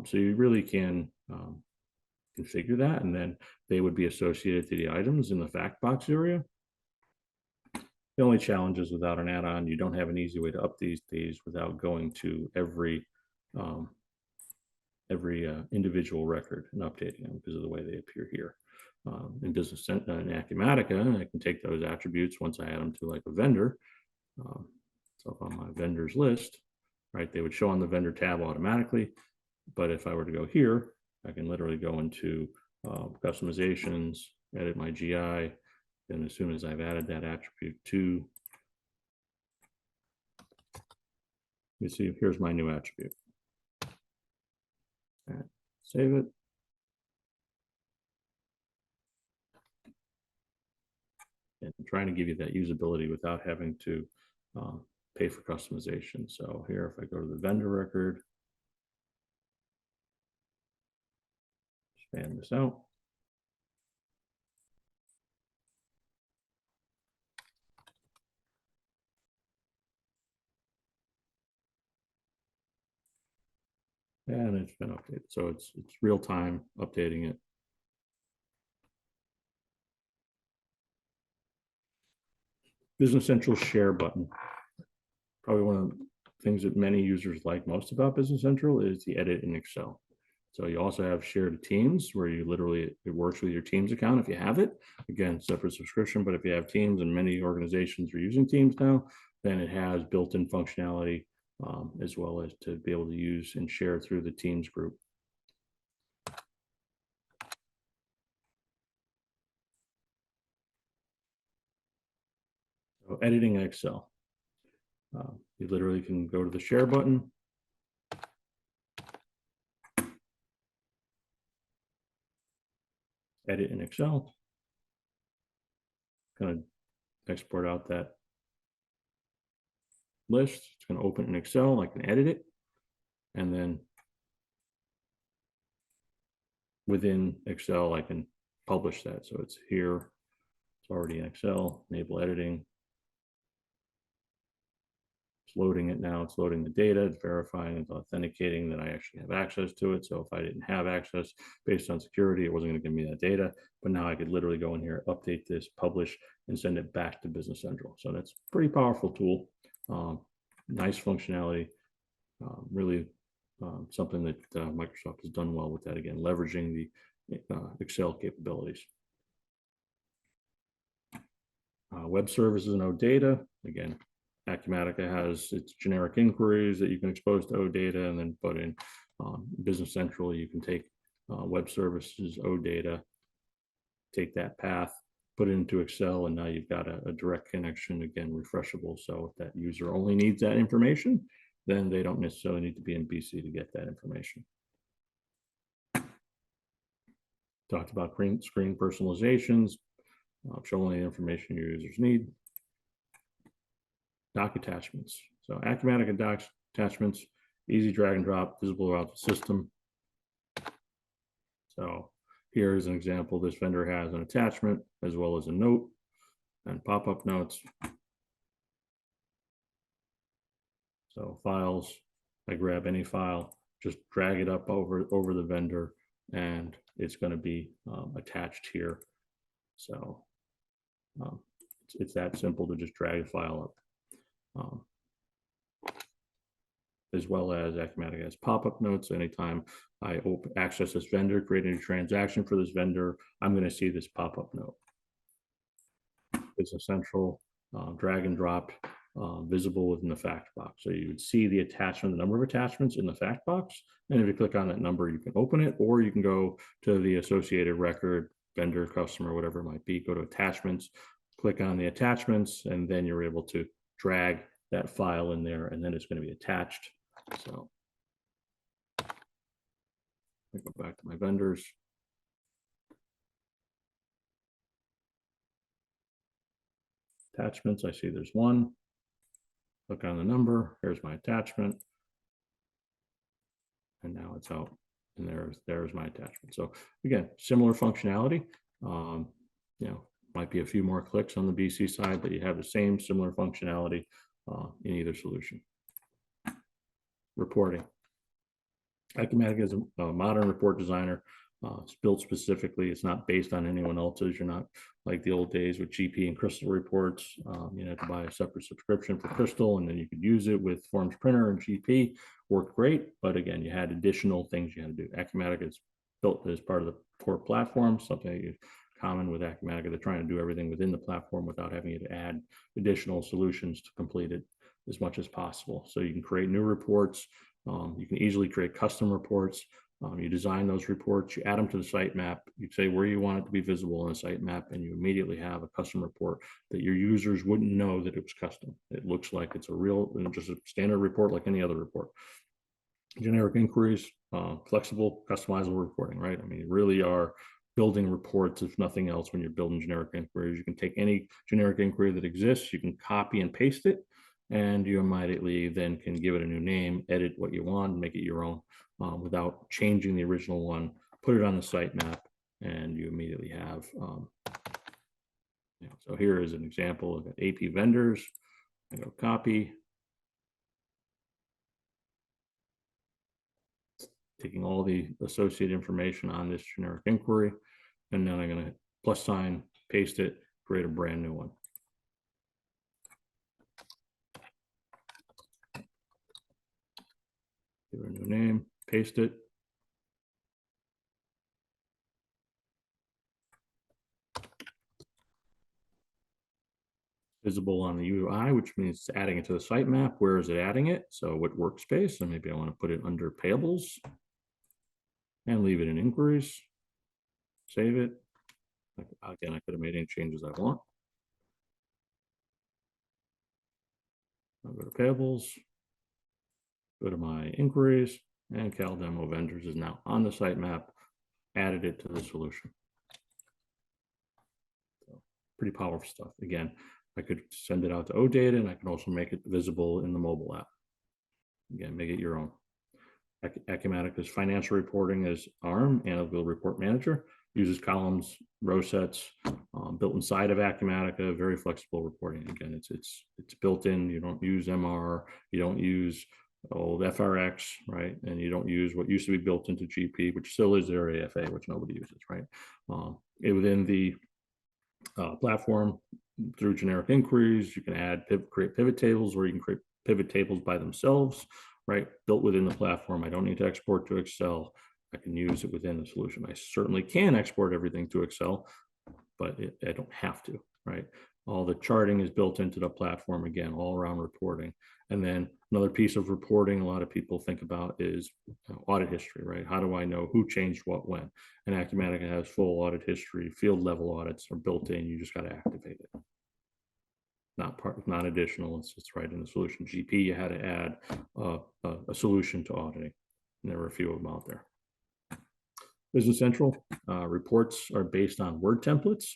[SPEAKER 1] So you really can configure that, and then they would be associated to the items in the fact box area. The only challenge is without an add-on, you don't have an easy way to update these without going to every individual record and updating them because of the way they appear here. In Business in Acumatica, I can take those attributes once I add them to like a vendor. So if on my vendors list, right, they would show on the vendor tab automatically. But if I were to go here, I can literally go into customizations, edit my GI. And as soon as I've added that attribute to, you see, here's my new attribute. And save it. And trying to give you that usability without having to pay for customization. So here, if I go to the vendor record, expand this out. And it's been updated. So it's real time updating it. Business Central share button. Probably one of the things that many users like most about Business Central is the edit in Excel. So you also have share to Teams, where you literally, it works with your Teams account if you have it. Again, separate subscription, but if you have Teams, and many organizations are using Teams now, then it has built-in functionality as well as to be able to use and share through the Teams group. So editing Excel. You literally can go to the share button, edit in Excel, kind of export out that list. It's going to open in Excel. I can edit it, and then within Excel, I can publish that. So it's here. It's already in Excel. Enable editing. It's loading it now. It's loading the data. It's verifying. It's authenticating that I actually have access to it. So if I didn't have access based on security, it wasn't going to give me that data. But now I could literally go in here, update this, publish, and send it back to Business Central. So that's a pretty powerful tool. Nice functionality. Really something that Microsoft has done well with that. Again, leveraging the Excel capabilities. Web services and OData. Again, Acumatica has its generic inquiries that you can expose to OData, and then put in Business Central. You can take web services, OData, take that path, put it into Excel, and now you've got a direct connection, again, refreshable. So if that user only needs that information, then they don't necessarily need to be in BC to get that information. Talked about screen personalizations, show only the information your users need. Doc attachments. So Acumatica doc attachments, easy drag and drop, visible throughout the system. So here's an example. This vendor has an attachment as well as a note and pop-up notes. So files, I grab any file, just drag it up over the vendor, and it's going to be attached here. So it's that simple to just drag a file up. As well as Acumatica has pop-up notes. Anytime I access this vendor, creating a transaction for this vendor, I'm going to see this pop-up note. Business Central, drag and drop, visible within the fact box. So you would see the attachment, the number of attachments in the fact box. And if you click on that number, you can open it, or you can go to the associated record, vendor, customer, whatever it might be, go to attachments, click on the attachments, and then you're able to drag that file in there, and then it's going to be attached. So I go back to my vendors. Attachments, I see there's one. Click on the number, here's my attachment. And now it's out, and there's my attachment. So again, similar functionality. Might be a few more clicks on the BC side, but you have the same similar functionality in either solution. Reporting. Acumatica is a modern report designer. It's built specifically. It's not based on anyone else's. You're not like the old days with GP and Crystal reports. You had to buy a separate subscription for Crystal, and then you could use it with Forms Printer and GP. Worked great, but again, you had additional things you had to do. Acumatica is built as part of the core platform, something that common with Acumatica. They're trying to do everything within the platform without having to add additional solutions to complete it as much as possible. So you can create new reports. You can easily create custom reports. You design those reports, you add them to the sitemap, you say where you want it to be visible in a sitemap, and you immediately have a custom report that your users wouldn't know that it was custom. It looks like it's a real, just a standard report like any other report. Generic inquiries, flexible, customizable reporting, right? I mean, you really are building reports, if nothing else, when you're building generic inquiries. You can take any generic inquiry that exists, you can copy and paste it, and you immediately then can give it a new name, edit what you want, make it your own without changing the original one, put it on the sitemap, and you immediately have, so here is an example of AP vendors. I go copy, taking all the associated information on this generic inquiry, and then I'm going to plus sign, paste it, create a brand new one. Give it a new name, paste it. Visible on the UI, which means it's adding it to the sitemap. Where is it adding it? So what workspace? And maybe I want to put it under payables and leave it in inquiries. Save it. Again, I could have made any changes I want. I'll go to payables, go to my inquiries, and CalDemo vendors is now on the sitemap, added it to the solution. So pretty powerful stuff. Again, I could send it out to OData, and I can also make it visible in the mobile app. Again, make it your own. Acumatica's financial reporting is ARM, Analytical Report Manager, uses columns, row sets, built inside of Acumatica, very flexible reporting. Again, it's built in. You don't use MR, you don't use old FRX, right? And you don't use what used to be built into GP, which still is their AFA, which nobody uses, right? Within the platform, through generic inquiries, you can create pivot tables, or you can create pivot tables by themselves, right? Built within the platform. I don't need to export to Excel. I can use it within the solution. I certainly can export everything to Excel, but I don't have to, right? All the charting is built into the platform, again, all around reporting. And then another piece of reporting a lot of people think about is audit history, right? How do I know who changed what when? And Acumatica has full audit history, field level audits are built in. You just got to activate it. Not additional, it's right in the solution. GP, you had to add a solution to auditing. And there were a few of them out there. Business Central reports are based on Word templates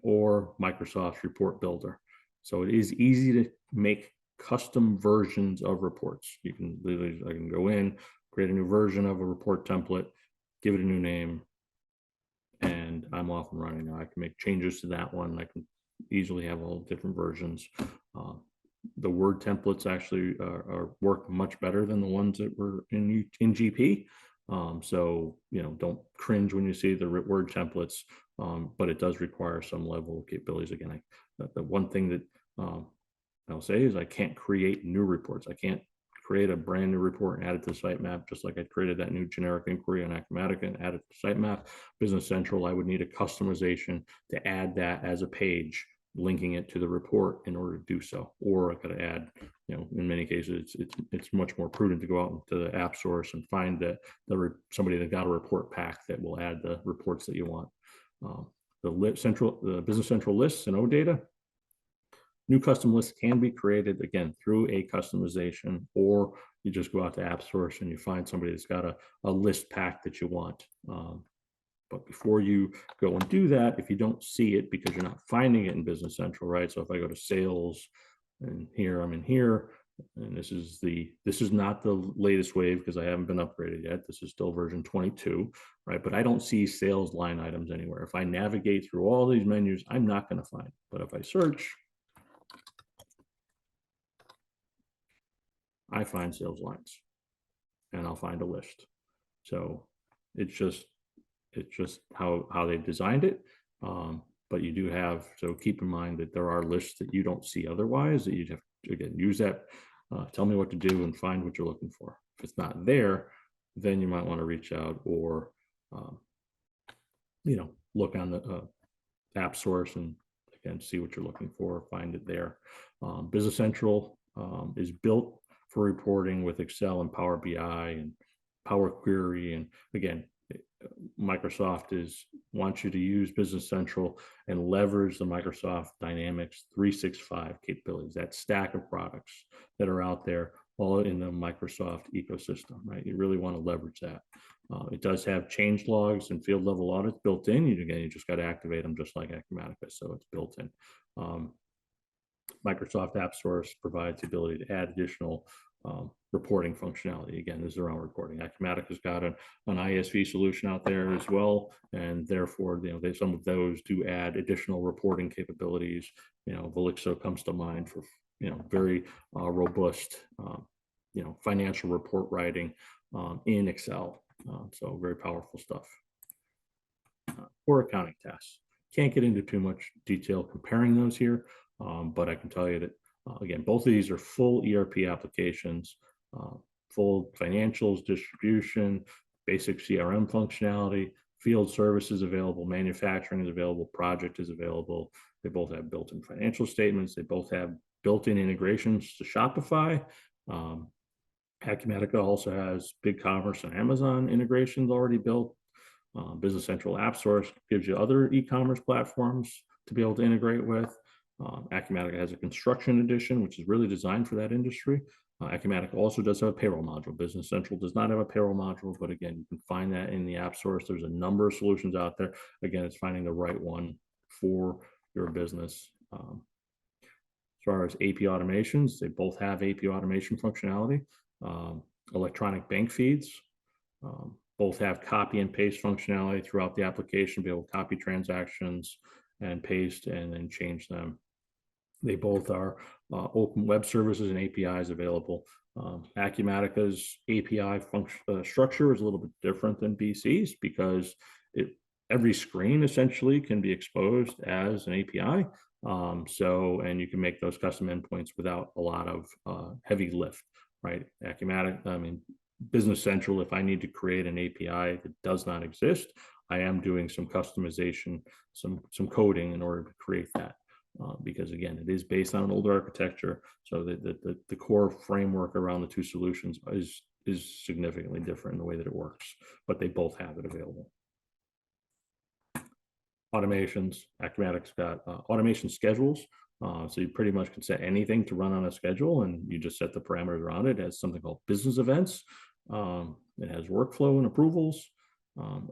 [SPEAKER 1] or Microsoft's report builder. So it is easy to make custom versions of reports. You can literally, I can go in, create a new version of a report template, give it a new name, and I'm off and running. Now I can make changes to that one. I can easily have all different versions. The Word templates actually work much better than the ones that were in GP. So, don't cringe when you see the Word templates, but it does require some level of capabilities. Again, the one thing that I'll say is I can't create new reports. I can't create a brand new report and add it to the sitemap, just like I created that new generic inquiry on Acumatica and added to the sitemap. Business Central, I would need a customization to add that as a page, linking it to the report in order to do so. Or I could add, in many cases, it's much more prudent to go out into the app source and find that somebody that got a report pack that will add the reports that you want. The Business Central lists and OData. New custom lists can be created, again, through a customization, or you just go out to app source and you find somebody that's got a list pack that you want. But before you go and do that, if you don't see it because you're not finding it in Business Central, right? So if I go to sales and here, I'm in here, and this is not the latest wave because I haven't been upgraded yet. This is still version 22, right? But I don't see sales line items anywhere. If I navigate through all these menus, I'm not going to find it. But if I search, I find sales lines and I'll find a list. So it's just how they've designed it. But you do have, so keep in mind that there are lists that you don't see otherwise, that you have to, again, use that, tell me what to do and find what you're looking for. If it's not there, then you might want to reach out or, look on the app source and again, see what you're looking for, find it there. Business Central is built for reporting with Excel and Power BI and Power Query. And again, Microsoft wants you to use Business Central and leverage the Microsoft Dynamics 365 capabilities, that stack of products that are out there, all in the Microsoft ecosystem, right? You really want to leverage that. It does have change logs and field level audits built in. You just got to activate them just like Acumatica, so it's built in. Microsoft App Source provides the ability to add additional reporting functionality. Again, this is around reporting. Acumatica's got an ISV solution out there as well, and therefore, some of those do add additional reporting capabilities. Velixo comes to mind for very robust financial report writing in Excel. So very powerful stuff. Core accounting tasks. Can't get into too much detail comparing those here, but I can tell you that again, both of these are full ERP applications, full financials, distribution, basic CRM functionality, field services available, manufacturing is available, project is available. They both have built-in financial statements. They both have built-in integrations to Shopify. Acumatica also has BigCommerce and Amazon integrations already built. Business Central App Source gives you other e-commerce platforms to be able to integrate with. Acumatica has a construction edition, which is really designed for that industry. Acumatica also does have a payroll module. Business Central does not have a payroll module, but again, you can find that in the App Source. There's a number of solutions out there. Again, it's finding the right one for your business. As far as AP automations, they both have AP automation functionality. Electronic bank feeds, both have copy and paste functionality throughout the application, be able to copy transactions and paste and then change them. They both are open web services and APIs available. Acumatica's API structure is a little bit different than BC's because every screen essentially can be exposed as an API. And you can make those custom endpoints without a lot of heavy lift, right? Acumatica, Business Central, if I need to create an API that does not exist, I am doing some customization, some coding in order to create that. Because again, it is based on an older architecture, so the core framework around the two solutions is significantly different in the way that it works, but they both have it available. Automations, Acumatica's got automation schedules, so you pretty much can set anything to run on a schedule, and you just set the parameters around it. It has something called business events. It has workflow and approvals,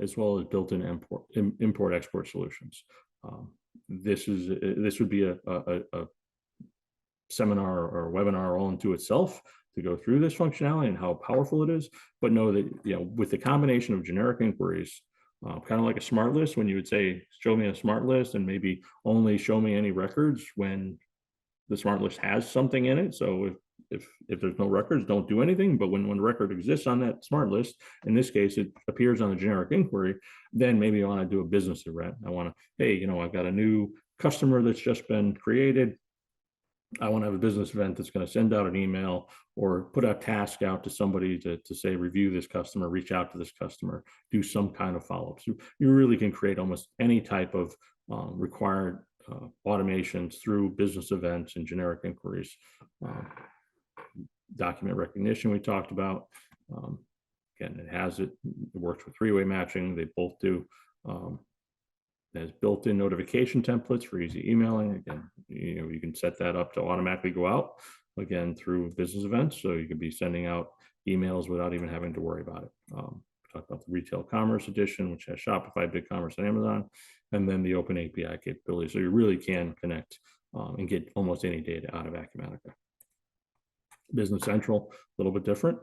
[SPEAKER 1] as well as built-in import-export solutions. This would be a seminar or a webinar all into itself to go through this functionality and how powerful it is. But know that with the combination of generic inquiries, kind of like a smart list, when you would say, show me a smart list and maybe only show me any records when the smart list has something in it. So if there's no records, don't do anything. But when the record exists on that smart list, in this case, it appears on a generic inquiry, then maybe I want to do a business event. I want to, hey, I've got a new customer that's just been created. I want to have a business event that's going to send out an email or put a task out to somebody to say, review this customer, reach out to this customer, do some kind of follow-up. So you really can create almost any type of required automations through business events and generic inquiries. Document recognition we talked about. Again, it works with three-way matching. They both do. It has built-in notification templates for easy emailing. Again, you can set that up to automatically go out again through business events, so you can be sending out emails without even having to worry about it. We talked about the retail commerce edition, which has Shopify, BigCommerce, and Amazon, and then the open API capability. So you really can connect and get almost any data out of Acumatica. Business Central, a little bit different.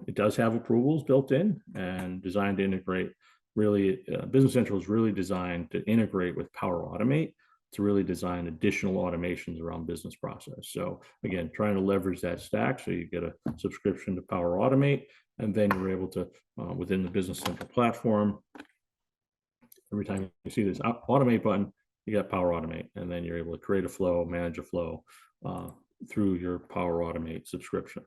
[SPEAKER 1] It does have approvals built in and designed to integrate. Really, Business Central is really designed to integrate with Power Automate to really design additional automations around business process. So again, trying to leverage that stack so you get a subscription to Power Automate, and then you're able to, within the Business Central platform, every time you see this Automate button, you got Power Automate, and then you're able to create a flow, manage a flow through your Power Automate subscription.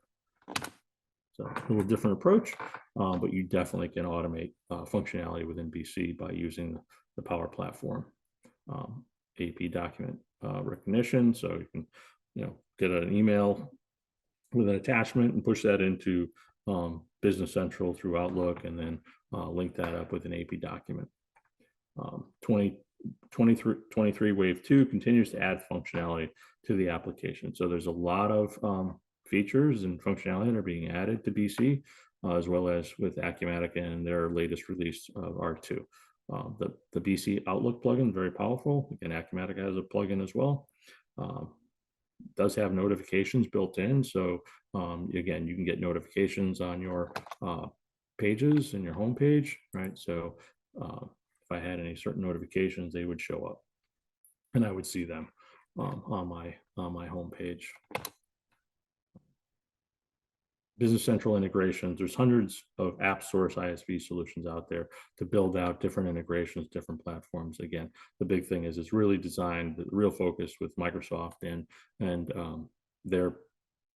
[SPEAKER 1] So a little different approach, but you definitely can automate functionality within BC by using the Power Platform. AP document recognition, so you can get an email with an attachment and push that into Business Central through Outlook, and then link that up with an AP document. 2023 Wave 2 continues to add functionality to the application. So there's a lot of features and functionality that are being added to BC, as well as with Acumatica and their latest release of R2. The BC Outlook plugin, very powerful. Again, Acumatica has a plugin as well. Does have notifications built in. So again, you can get notifications on your pages and your home page, right? So if I had any certain notifications, they would show up and I would see them on my home page. Business Central integrations, there's hundreds of app source ISV solutions out there to build out different integrations, different platforms. Again, the big thing is it's really designed, the real focus with Microsoft and their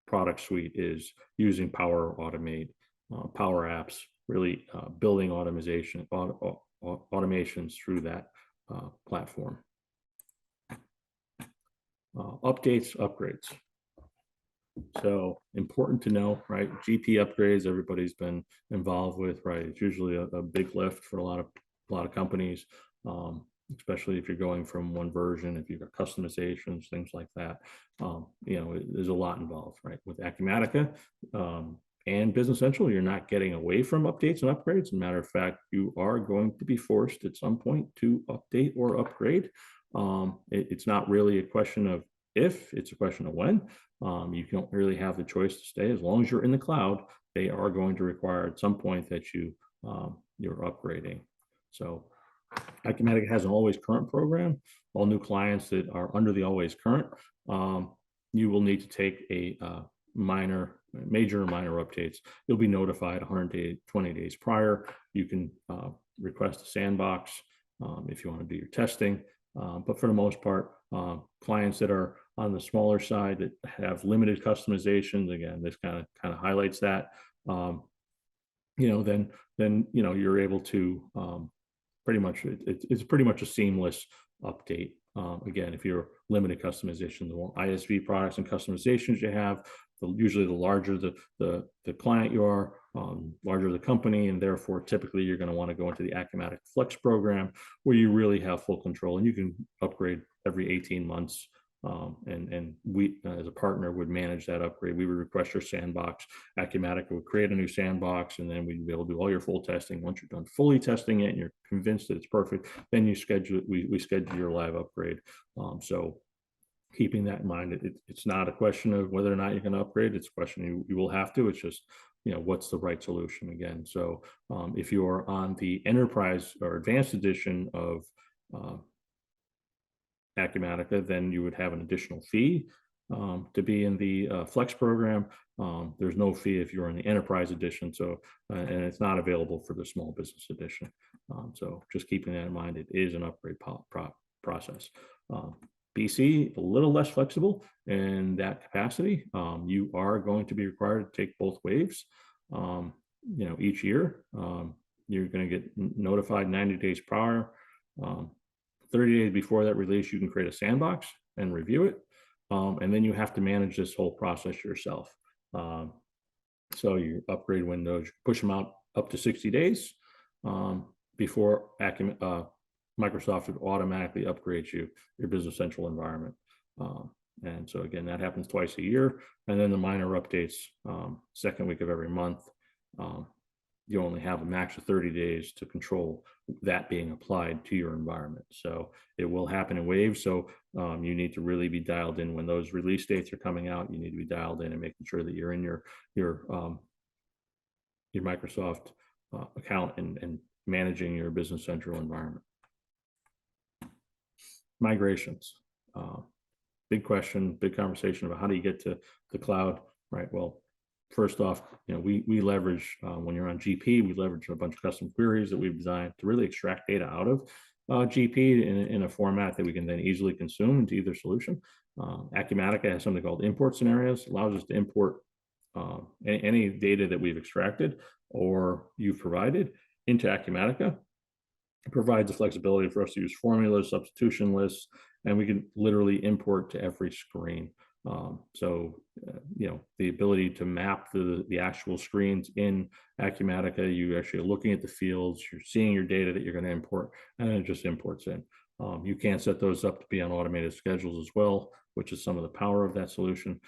[SPEAKER 1] product suite is using Power Automate, Power Apps, really building automations through that platform. Updates, upgrades. So important to know, right? GP upgrades, everybody's been involved with, right? It's usually a big lift for a lot of companies, especially if you're going from one version, if you've got customizations, things like that. There's a lot involved, right? With Acumatica and Business Central, you're not getting away from updates and upgrades. As a matter of fact, you are going to be forced at some point to update or upgrade. It's not really a question of if, it's a question of when. You don't really have the choice to stay. As long as you're in the cloud, they are going to require at some point that you're upgrading. So Acumatica has an always current program. All new clients that are under the always current, you will need to take a major or minor updates. You'll be notified 120 days prior. You can request a sandbox if you want to do your testing. But for the most part, clients that are on the smaller side that have limited customizations, again, this kind of highlights that. Then you're able to pretty much it's pretty much a seamless update. Again, if you're limited customization, the more ISV products and customizations you have, usually the larger the client you are, larger the company, and therefore typically you're going to want to go into the Acumatica Flex program where you really have full control and you can upgrade every 18 months. And we, as a partner, would manage that upgrade. We would request your sandbox. Acumatica would create a new sandbox, and then we'd be able to do all your full testing. Once you're done fully testing it and you're convinced that it's perfect, then you schedule it. We schedule your live upgrade. So keeping that in mind, it's not a question of whether or not you're going to upgrade. It's a question you will have to. It's just, what's the right solution again. So if you're on the enterprise or advanced edition of Acumatica, then you would have an additional fee to be in the Flex program. There's no fee if you're in the enterprise edition. So, and it's not available for the small business edition. So just keeping that in mind, it is an upgrade process. BC, a little less flexible in that capacity. You are going to be required to take both waves. Each year, you're going to get notified 90 days prior. 30 days before that release, you can create a sandbox and review it. And then you have to manage this whole process yourself. So your upgrade windows, you push them out up to 60 days before Microsoft would automatically upgrade your Business Central environment. And so again, that happens twice a year. And then the minor updates, second week of every month. You only have a max of 30 days to control that being applied to your environment. So it will happen in waves. So you need to really be dialed in when those release dates are coming out. You need to be dialed in and making sure that you're in your Microsoft account and managing your Business Central environment. Migrations, big question, big conversation about how do you get to the cloud, right? Well, first off, we leverage, when you're on GP, we leverage a bunch of custom queries that we've designed to really extract data out of GP in a format that we can then easily consume into either solution. Acumatica has something called import scenarios, allows us to import any data that we've extracted or you've provided into Acumatica. It provides the flexibility for us to use formulas, substitution lists, and we can literally import to every screen. The ability to map the actual screens in Acumatica, you actually are looking at the fields, you're seeing your data that you're going to import, and then it just imports in. You can set those up to be on automated schedules as well, which is some of the power of that solution.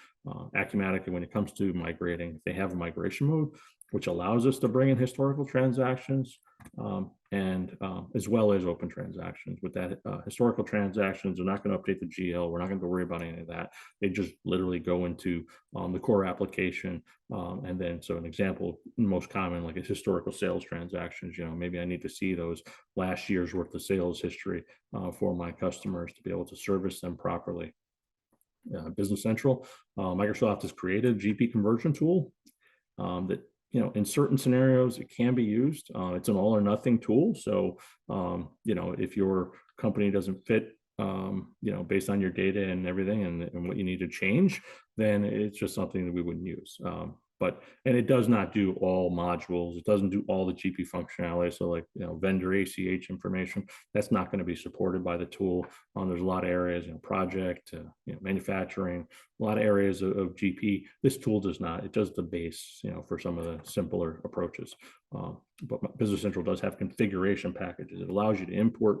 [SPEAKER 1] Acumatica, when it comes to migrating, they have a migration mode, which allows us to bring in historical transactions and as well as open transactions. With that, historical transactions are not going to update the GL. We're not going to worry about any of that. They just literally go into the core application. And then, so an example, most common, like a historical sales transactions, maybe I need to see those last year's worth of sales history for my customers to be able to service them properly. Business Central, Microsoft has created a GP conversion tool that, in certain scenarios, it can be used. It's an all or nothing tool. So, if your company doesn't fit, based on your data and everything and what you need to change, then it's just something that we wouldn't use. And it does not do all modules. It doesn't do all the GP functionality. So like, vendor ACH information, that's not going to be supported by the tool. There's a lot of areas, project, manufacturing, a lot of areas of GP. This tool does not. It does the base, for some of the simpler approaches. But Business Central does have configuration packages. It allows you to import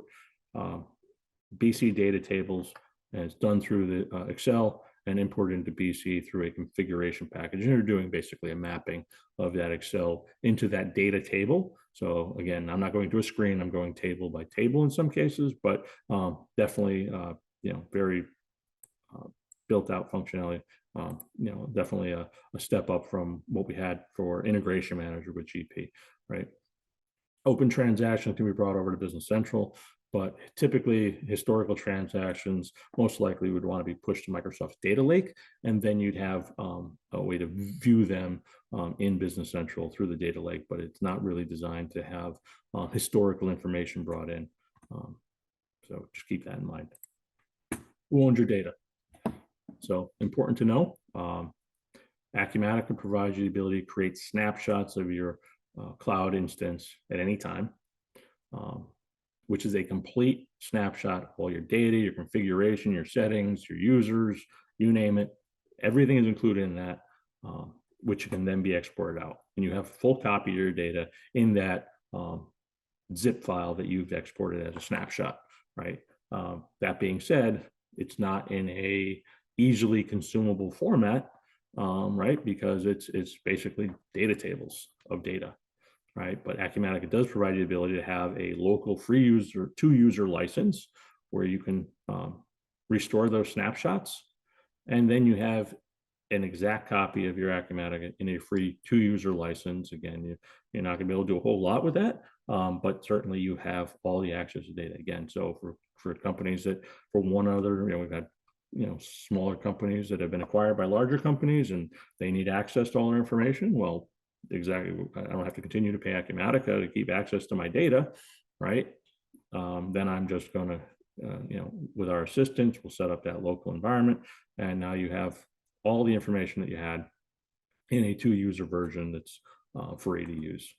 [SPEAKER 1] BC data tables, and it's done through the Excel and import into BC through a configuration package. And you're doing basically a mapping of that Excel into that data table. So again, I'm not going to a screen, I'm going table by table in some cases, but definitely, very built out functionality. Definitely a step up from what we had for Integration Manager with GP, right? Open transactions can be brought over to Business Central, but typically historical transactions most likely would want to be pushed to Microsoft's data lake, and then you'd have a way to view them in Business Central through the data lake, but it's not really designed to have historical information brought in. So just keep that in mind. Who owns your data? So important to know. Acumatica provides you the ability to create snapshots of your cloud instance at any time, which is a complete snapshot of all your data, your configuration, your settings, your users, you name it. Everything is included in that, which can then be exported out. And you have a full copy of your data in that zip file that you've exported as a snapshot, right? That being said, it's not in a easily consumable format, right? Because it's basically data tables of data, right? But Acumatica does provide you the ability to have a local free user, two-user license where you can restore those snapshots. And then you have an exact copy of your Acumatica in a free two-user license. Again, you're not gonna be able to do a whole lot with that, but certainly you have all the access to data. Again, so for companies that, for one other, we've had smaller companies that have been acquired by larger companies and they need access to all their information. Well, exactly, I don't have to continue to pay Acumatica to keep access to my data, right? Then I'm just going to, with our assistance, we'll set up that local environment, and now you have all the information that you had in a two-user version that's free to use.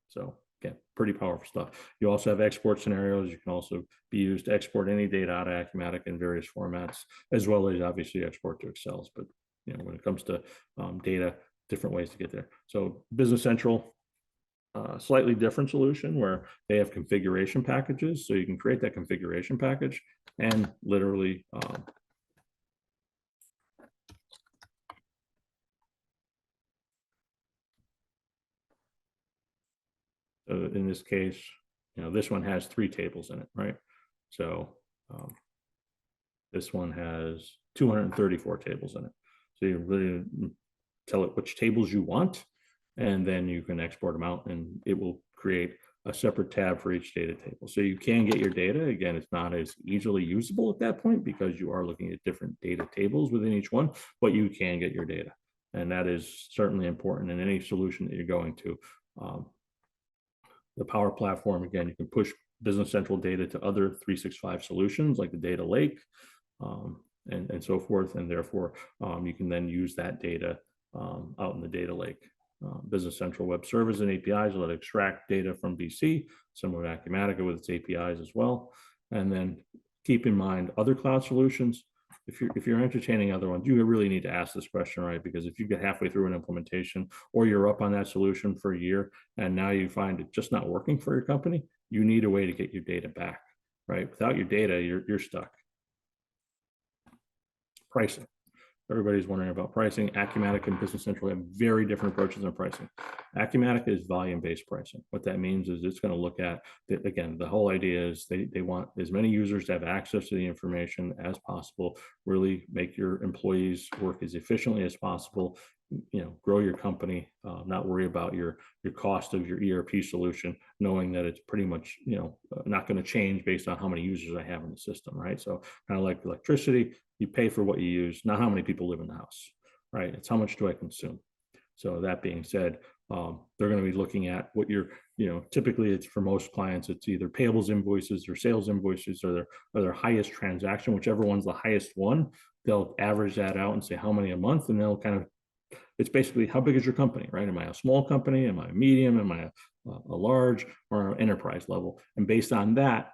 [SPEAKER 1] So again, pretty powerful stuff. You also have export scenarios. You can also be used to export any data out of Acumatica in various formats, as well as obviously export to Excels. But when it comes to data, different ways to get there. So Business Central, slightly different solution where they have configuration packages. So you can create that configuration package and literally in this case, this one has 3 tables in it, right? So this one has 234 tables in it. So you really tell it which tables you want, and then you can export them out, and it will create a separate tab for each data table. So you can get your data. Again, it's not as easily usable at that point because you are looking at different data tables within each one, but you can get your data. And that is certainly important in any solution that you're going to. The Power Platform, again, you can push Business Central data to other 365 solutions like the data lake and so forth. And therefore, you can then use that data out in the data lake. Business Central Web Services and APIs will extract data from BC, similar to Acumatica with its APIs as well. And then keep in mind other cloud solutions. if you're entertaining other ones, you really need to ask this question, right? Because if you get halfway through an implementation or you're up on that solution for a year and now you find it just not working for your company, you need a way to get your data back, right? Without your data, you're stuck. Pricing. Everybody's wondering about pricing. Acumatica and Business Central have very different approaches on pricing. Acumatica is volume-based pricing. What that means is it's going to look at, again, the whole idea is they want as many users to have access to the information as possible, really make your employees work as efficiently as possible, grow your company, not worry about your cost of your ERP solution, knowing that it's pretty much, not going to change based on how many users I have in the system, right? So kind of like electricity, you pay for what you use, not how many people live in the house, right? It's how much do I consume? So that being said, they're going to be looking at what you're, typically it's for most clients, it's either payables invoices or sales invoices or their highest transaction, whichever one's the highest one, they'll average that out and say how many a month, and they'll kind of, it's basically how big is your company, right? Am I a small company? Am I a medium? Am I a large or an enterprise level? And based on that,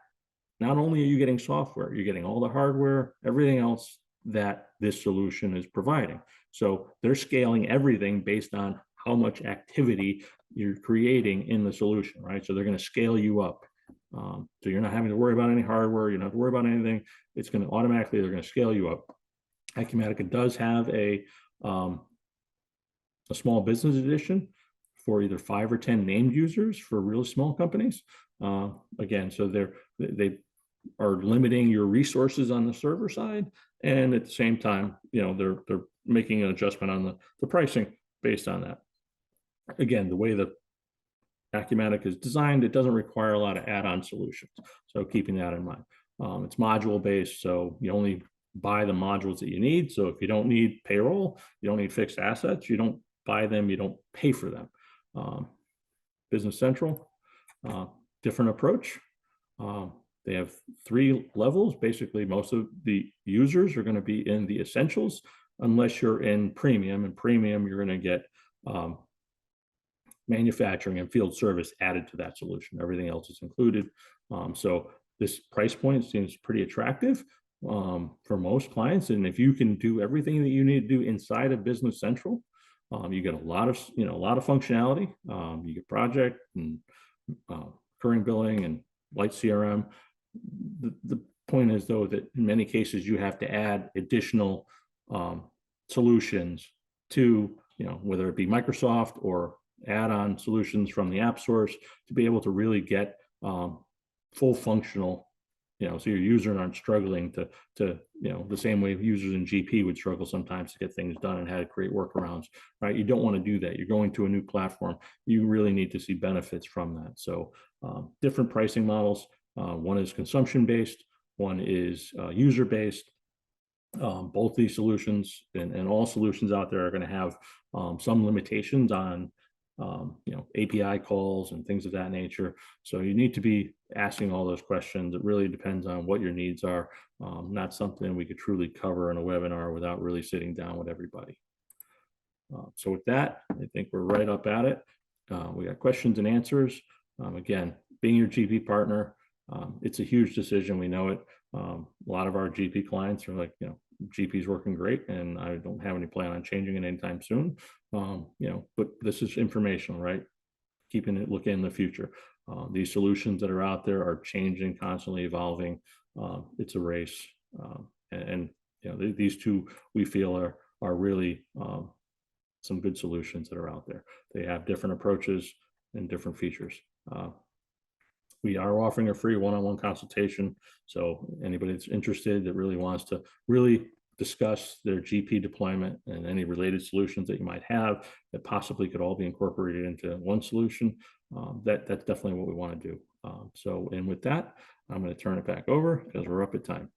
[SPEAKER 1] not only are you getting software, you're getting all the hardware, everything else that this solution is providing. So they're scaling everything based on how much activity you're creating in the solution, right? So they're going to scale you up. So you're not having to worry about any hardware. You don't have to worry about anything. It's going to automatically, they're going to scale you up. Acumatica does have a small business edition for either 5 or 10 named users for really small companies. Again, so they are limiting your resources on the server side, and at the same time, they're making an adjustment on the pricing based on that. Again, the way the Acumatica is designed, it doesn't require a lot of add-on solutions. So keeping that in mind, it's module based, so you only buy the modules that you need. So if you don't need payroll, you don't need fixed assets, you don't buy them, you don't pay for them. Business Central, different approach. They have 3 levels. Basically, most of the users are going to be in the essentials, unless you're in premium. And premium, you're going to get manufacturing and field service added to that solution. Everything else is included. So this price point seems pretty attractive for most clients. And if you can do everything that you need to do inside of Business Central, you get a lot of functionality. You get project and recurring billing and light CRM. The point is, though, that in many cases you have to add additional solutions to, whether it be Microsoft or add-on solutions from the app source to be able to really get full functional, so your users aren't struggling to the same way users in GP would struggle sometimes to get things done and had to create workarounds, right? You don't want to do that. You're going to a new platform. You really need to see benefits from that. So different pricing models. One is consumption-based, one is user-based. Both these solutions and all solutions out there are going to have some limitations on API calls and things of that nature. So you need to be asking all those questions. It really depends on what your needs are. Not something we could truly cover in a webinar without really sitting down with everybody. So with that, I think we're right up at it. We got questions and answers. Again, being your GP partner, it's a huge decision. We know it. A lot of our GP clients are like, GP's working great, and I don't have any plan on changing it anytime soon. But this is informational, right? Keeping it looking in the future. These solutions that are out there are changing, constantly evolving. It's a race, and these two we feel are really some good solutions that are out there. They have different approaches and different features. We are offering a free one-on-one consultation. So anybody that's interested that really wants to really discuss their GP deployment and any related solutions that you might have that possibly could all be incorporated into one solution, that's definitely what we want to do. And with that, I'm going to turn it back over because we're up at time.